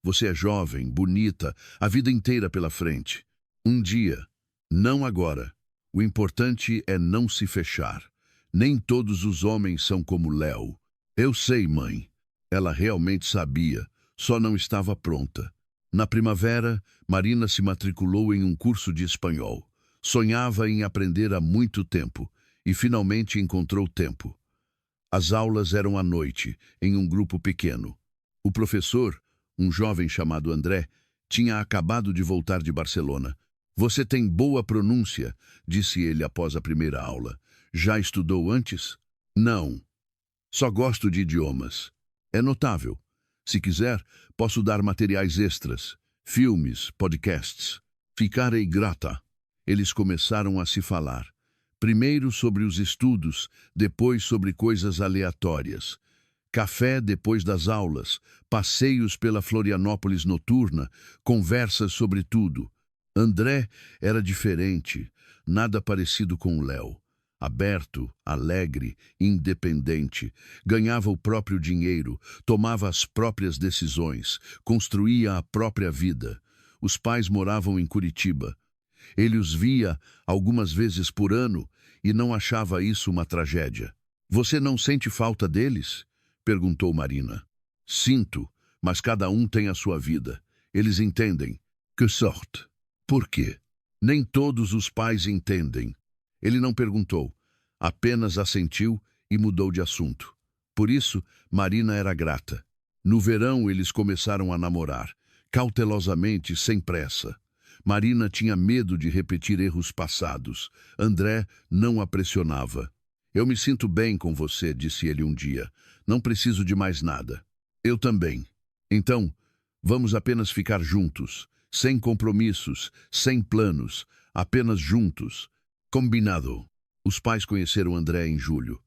Você é jovem, bonita, a vida inteira pela frente. Um dia. Não agora. O importante é não se fechar. Nem todos os homens são como Léo. Eu sei, mãe. Ela realmente sabia, só não estava pronta. Na primavera, Marina se matriculou em um curso de espanhol. Sonhava em aprender há muito tempo e finalmente encontrou tempo. As aulas eram à noite, em um grupo pequeno. O professor, um jovem chamado André, tinha acabado de voltar de Barcelona. Você tem boa pronúncia, disse ele após a primeira aula. Já estudou antes? Não. Só gosto de idiomas. É notável. Se quiser, posso dar materiais extras, filmes, podcasts. Ficarei grata. Eles começaram a se falar. Primeiro sobre os estudos, depois sobre coisas aleatórias. Café depois das aulas, passeios pela Florianópolis noturna, conversas sobre tudo. André era diferente, nada parecido com o Léo. Aberto, alegre, independente, ganhava o próprio dinheiro, tomava as próprias decisões, construía a própria vida. Os pais moravam em Curitiba. Ele os via algumas vezes por ano e não achava isso uma tragédia. Você não sente falta deles? Perguntou Marina. Sinto, mas cada um tem a sua vida. Eles entendem. Que sorte! Por quê? Nem todos os pais entendem. Ele não perguntou, apenas assentiu e mudou de assunto. Por isso, Marina era grata. No verão, eles começaram a namorar, cautelosamente, sem pressa. Marina tinha medo de repetir erros passados. André não a pressionava. Eu me sinto bem com você, disse ele um dia. Não preciso de mais nada. Eu também. Então, vamos apenas ficar juntos, sem compromissos, sem planos, apenas juntos. Combinado. Os pais conheceram André em julho.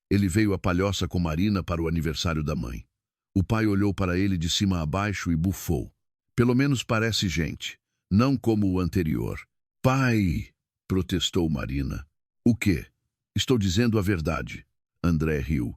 Ele veio a Palhoça com Marina para o aniversário da mãe. O pai olhou para ele de cima a baixo e bufou. Pelo menos parece gente, não como o anterior. Pai! Protestou Marina. O quê? Estou dizendo a verdade. André riu.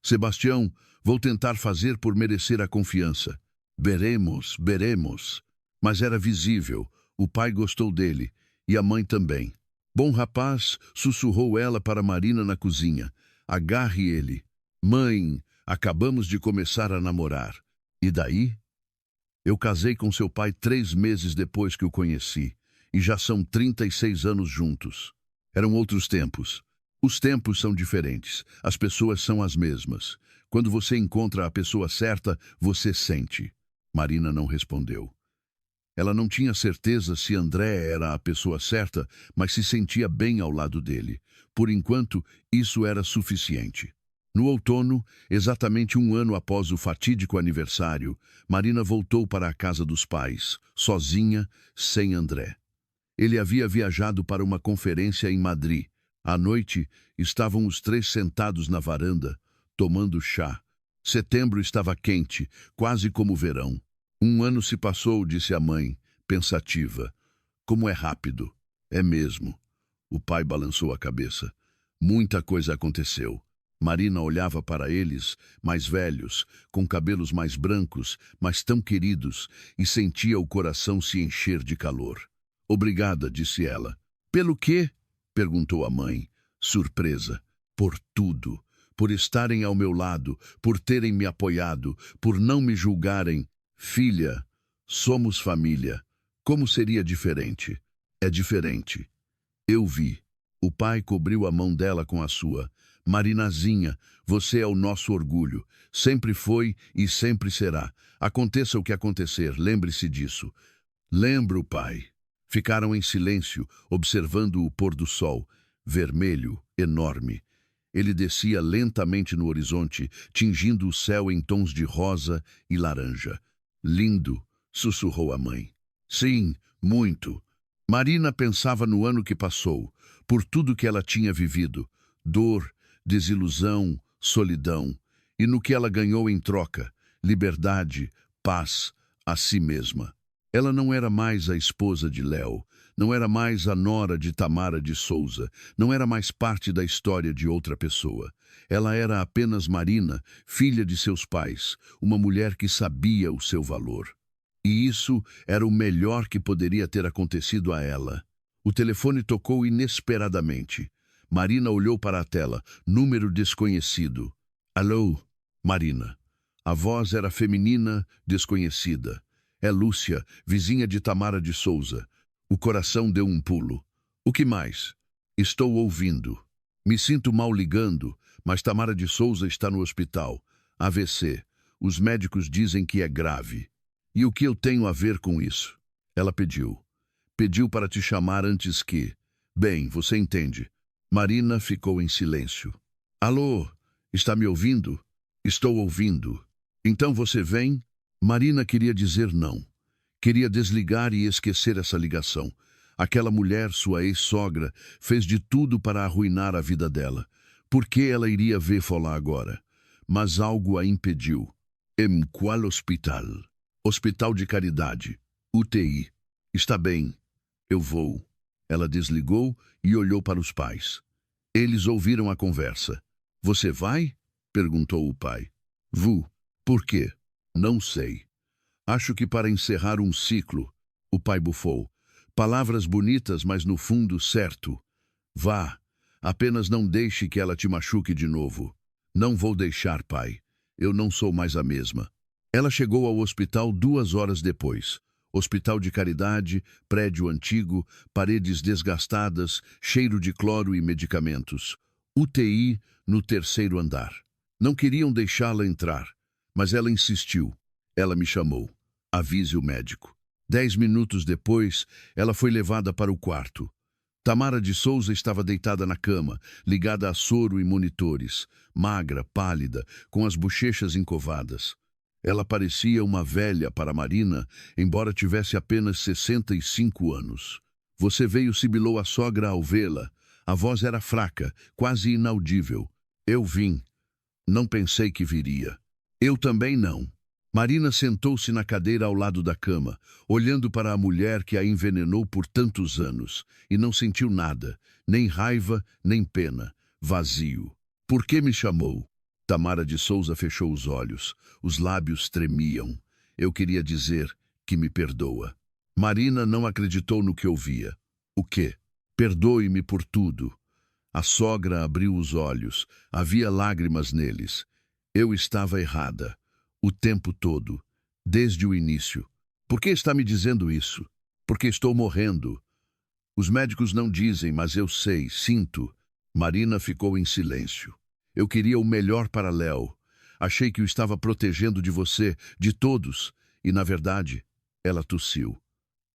Sebastião, vou tentar fazer por merecer a confiança. Veremos, veremos. Mas era visível. O pai gostou dele. E a mãe também. Bom rapaz, sussurrou ela para Marina na cozinha. Agarre ele. Mãe, acabamos de começar a namorar. E daí? Eu casei com seu pai 3 meses depois que o conheci. E já são 36 anos juntos. Eram outros tempos. Os tempos são diferentes. As pessoas são as mesmas. Quando você encontra a pessoa certa, você sente. Marina não respondeu. Ela não tinha certeza se André era a pessoa certa, mas se sentia bem ao lado dele. Por enquanto, isso era suficiente. No outono, exatamente 1 ano após o fatídico aniversário, Marina voltou para a casa dos pais, sozinha, sem André. Ele havia viajado para uma conferência em Madrid. À noite, estavam os 3 sentados na varanda, tomando chá. Setembro estava quente, quase como verão. 1 ano se passou, disse a mãe, pensativa. Como é rápido. É mesmo. O pai balançou a cabeça. Muita coisa aconteceu. Marina olhava para eles, mais velhos, com cabelos mais brancos, mas tão queridos, e sentia o coração se encher de calor. Obrigada, disse ela. Pelo quê? Perguntou a mãe, surpresa. Por tudo. Por estarem ao meu lado, por terem me apoiado, por não me julgarem. Filha, somos família. Como seria diferente? É diferente. Eu vi. O pai cobriu a mão dela com a sua. Marinazinha, você é o nosso orgulho. Sempre foi e sempre será. Aconteça o que acontecer, lembre-se disso. Lembro, pai. Ficaram em silêncio, observando o pôr do sol, vermelho, enorme. Ele descia lentamente no horizonte, tingindo o céu em tons de rosa e laranja. Lindo, sussurrou a mãe. Sim, muito. Marina pensava no ano que passou, por tudo que ela tinha vivido, dor, desilusão, solidão, e no que ela ganhou em troca, liberdade, paz, a si mesma. Ela não era mais a esposa de Léo, não era mais a nora de Tamara de Souza, não era mais parte da história de outra pessoa. Ela era apenas Marina, filha de seus pais, uma mulher que sabia o seu valor. E isso era o melhor que poderia ter acontecido a ela. O telefone tocou inesperadamente. Marina olhou para a tela, número desconhecido. Alô, Marina. A voz era feminina, desconhecida. É Lúcia, vizinha de Tamara de Souza. O coração deu um pulo. O que mais? Estou ouvindo. Me sinto mal ligando, Mas Tamara de Souza está no hospital. AVC. Os médicos dizem que é grave. E o que eu tenho a ver com isso? Ela pediu. Pediu para te chamar antes que... Bem, você entende. Marina ficou em silêncio. Alô? Está me ouvindo? Estou ouvindo. Então você vem? Marina queria dizer não. Queria desligar e esquecer essa ligação. Aquela mulher, sua ex-sogra, fez de tudo para arruinar a vida dela. Por que ela iria ver falar agora? Mas algo a impediu. Em qual hospital? Hospital de Caridade. UTI. Está bem. Eu vou. Ela desligou e olhou para os pais. Eles ouviram a conversa. Você vai? Perguntou o pai. Vou. Por quê? Não sei. Acho que para encerrar um ciclo. O pai bufou. Palavras bonitas, mas no fundo certo. Vá. Apenas não deixe que ela te machuque de novo. Não vou deixar, pai. Eu não sou mais a mesma. Ela chegou ao hospital 2 horas depois. Hospital de Caridade, prédio antigo, paredes desgastadas, cheiro de cloro e medicamentos. UTI no 3º andar. Não queriam deixá-la entrar, mas ela insistiu. Ela me chamou. Avise o médico. 10 minutos depois, ela foi levada para o quarto. Tamara de Souza estava deitada na cama, ligada a soro e monitores, magra, pálida, com as bochechas encovadas. Ela parecia uma velha para Marina, embora tivesse apenas 65 anos. Você veio, sibilou a sogra ao vê-la. A voz era fraca, quase inaudível. Eu vim. Não pensei que viria. Eu também não. Marina sentou-se na cadeira ao lado da cama, olhando para a mulher que a envenenou por tantos anos, e não sentiu nada, nem raiva, nem pena. Vazio. Por que me chamou? Tamara de Souza fechou os olhos. Os lábios tremiam. Eu queria dizer que me perdoa. Marina não acreditou no que ouvia. O quê? Perdoe-me por tudo. A sogra abriu os olhos. Havia lágrimas neles. Eu estava errada. O tempo todo. Desde o início. Por que está me dizendo isso? Porque estou morrendo. Os médicos não dizem, mas eu sei, sinto. Marina ficou em silêncio. Eu queria o melhor para Léo. Achei que o estava protegendo de você, de todos. E, na verdade, ela tossiu.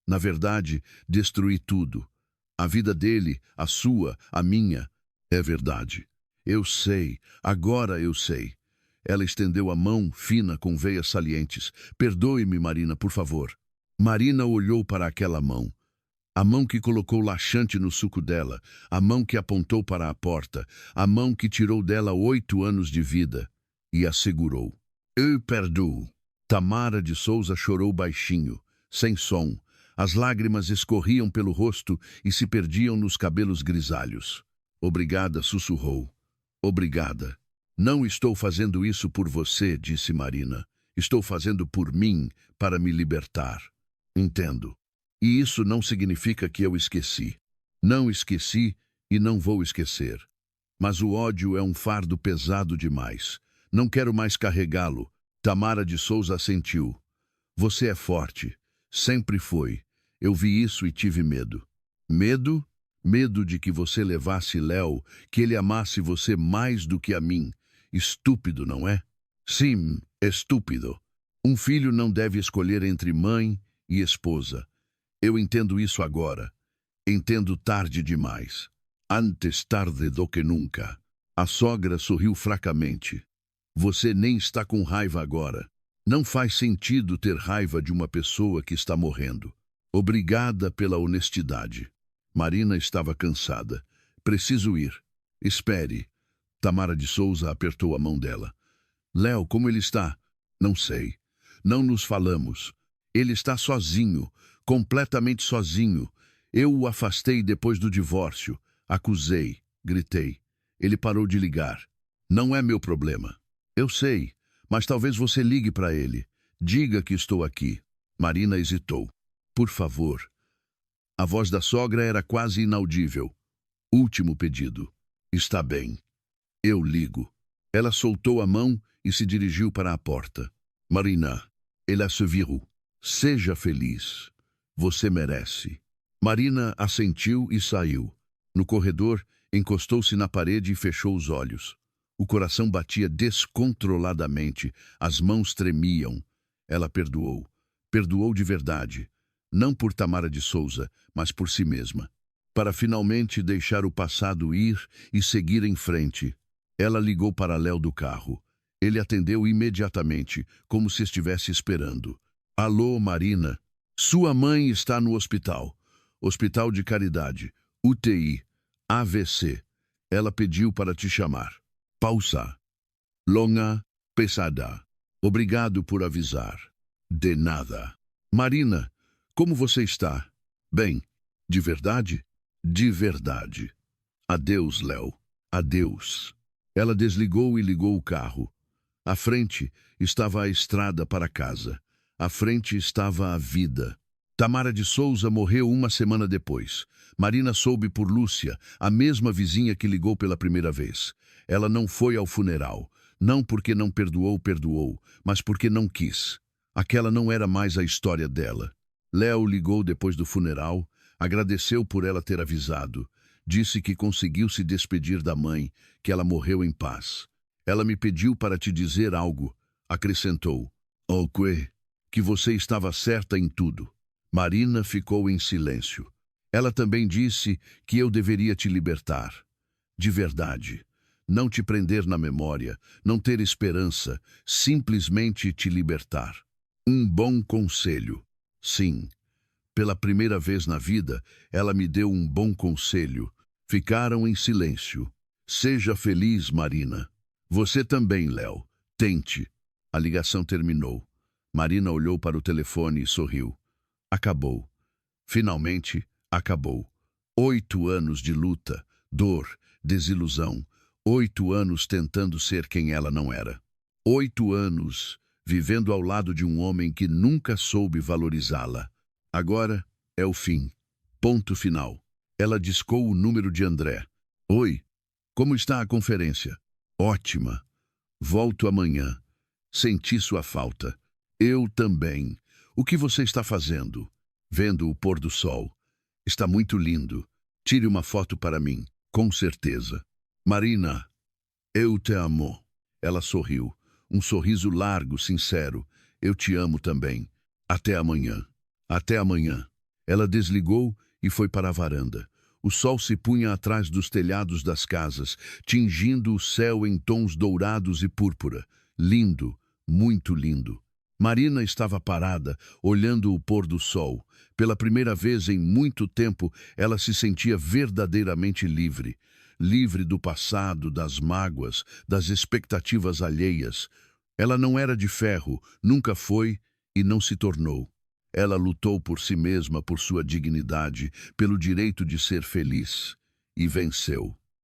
Na verdade, destruí tudo. A vida dele, a sua, a minha. É verdade. Eu sei. Agora eu sei. Ela estendeu a mão, fina, com veias salientes. Perdoe-me, Marina, por favor. Marina olhou para aquela mão. A mão que colocou laxante no suco dela, a mão que apontou para a porta, a mão que tirou dela 8 anos de vida, e a segurou. Eu perdoo. Tamara de Souza chorou baixinho, sem som. As lágrimas escorriam pelo rosto e se perdiam nos cabelos grisalhos. Obrigada, sussurrou. Obrigada. Não estou fazendo isso por você, disse Marina. Estou fazendo por mim, para me libertar. Entendo. E isso não significa que eu esqueci. Não esqueci e não vou esquecer. Mas o ódio é um fardo pesado demais. Não quero mais carregá-lo. Tamara de Souza assentiu. Você é forte. Sempre foi. Eu vi isso e tive medo. Medo? Medo de que você levasse Léo, que ele amasse você mais do que a mim. Estúpido, não é? Sim, estúpido. Um filho não deve escolher entre mãe e esposa. Eu entendo isso agora. Entendo tarde demais. Antes tarde do que nunca. A sogra sorriu fracamente. Você nem está com raiva agora. Não faz sentido ter raiva de uma pessoa que está morrendo. Obrigada pela honestidade. Marina estava cansada. Preciso ir. Espere. Tamara de Souza apertou a mão dela. Léo, como ele está? Não sei. Não nos falamos. Ele está sozinho, completamente sozinho. Eu o afastei depois do divórcio. Acusei, gritei. Ele parou de ligar. Não é meu problema. Eu sei, mas talvez você ligue para ele. Diga que estou aqui. Marina hesitou. Por favor. A voz da sogra era quase inaudível. Último pedido. Está bem. Eu ligo. Ela soltou a mão e se dirigiu para a porta. Marina, ela se virou. Seja feliz. Você merece. Marina assentiu e saiu. No corredor, encostou-se na parede e fechou os olhos. O coração batia descontroladamente, as mãos tremiam. Ela perdoou. Perdoou de verdade. Não por Tamara de Souza, mas por si mesma. Para finalmente deixar o passado ir e seguir em frente. Ela ligou para Léo do carro. Ele atendeu imediatamente, como se estivesse esperando. Alô, Marina. Sua mãe está no hospital. Hospital de Caridade. UTI. AVC. Ela pediu para te chamar. Pausa. Longa, pesada. Obrigado por avisar. De nada. Marina, como você está? Bem, de verdade? De verdade. Adeus, Léo. Adeus. Ela desligou e ligou o carro. À frente estava a estrada para casa. À frente estava a vida. Tamara de Souza morreu uma semana depois. Marina soube por Lúcia, a mesma vizinha que ligou pela primeira vez. Ela não foi ao funeral. Não porque não perdoou, mas porque não quis. Aquela não era mais a história dela. Léo ligou depois do funeral, agradeceu por ela ter avisado. Disse que conseguiu se despedir da mãe, que ela morreu em paz. Ela me pediu para te dizer algo. Acrescentou. Que você estava certa em tudo. Marina ficou em silêncio. Ela também disse que eu deveria te libertar. De verdade. Não te prender na memória, não ter esperança, simplesmente te libertar. Um bom conselho. Sim. Pela primeira vez na vida, ela me deu um bom conselho. Ficaram em silêncio. Seja feliz, Marina. Você também, Léo. Tente. A ligação terminou. Marina olhou para o telefone e sorriu. Acabou. Finalmente, acabou. 8 anos de luta, dor, desilusão. 8 anos tentando ser quem ela não era. 8 anos vivendo ao lado de um homem que nunca soube valorizá-la. Agora é o fim. Ponto final. Ela discou o número de André. Oi, como está a conferência? Ótima. Volto amanhã. Senti sua falta. Eu também. O que você está fazendo? Vendo o pôr do sol. Está muito lindo. Tire uma foto para mim, com certeza. Marina, eu te amo. Ela sorriu. Um sorriso largo, sincero. Eu te amo também. Até amanhã. Até amanhã. Ela desligou e foi para a varanda. O sol se punha atrás dos telhados das casas, tingindo o céu em tons dourados e púrpura. Lindo, muito lindo. Marina estava parada, olhando o pôr do sol. Pela primeira vez em muito tempo, ela se sentia verdadeiramente livre. Livre do passado, das mágoas, das expectativas alheias. Ela não era de ferro, nunca foi e não se tornou. Ela lutou por si mesma, por sua dignidade, pelo direito de ser feliz. E venceu.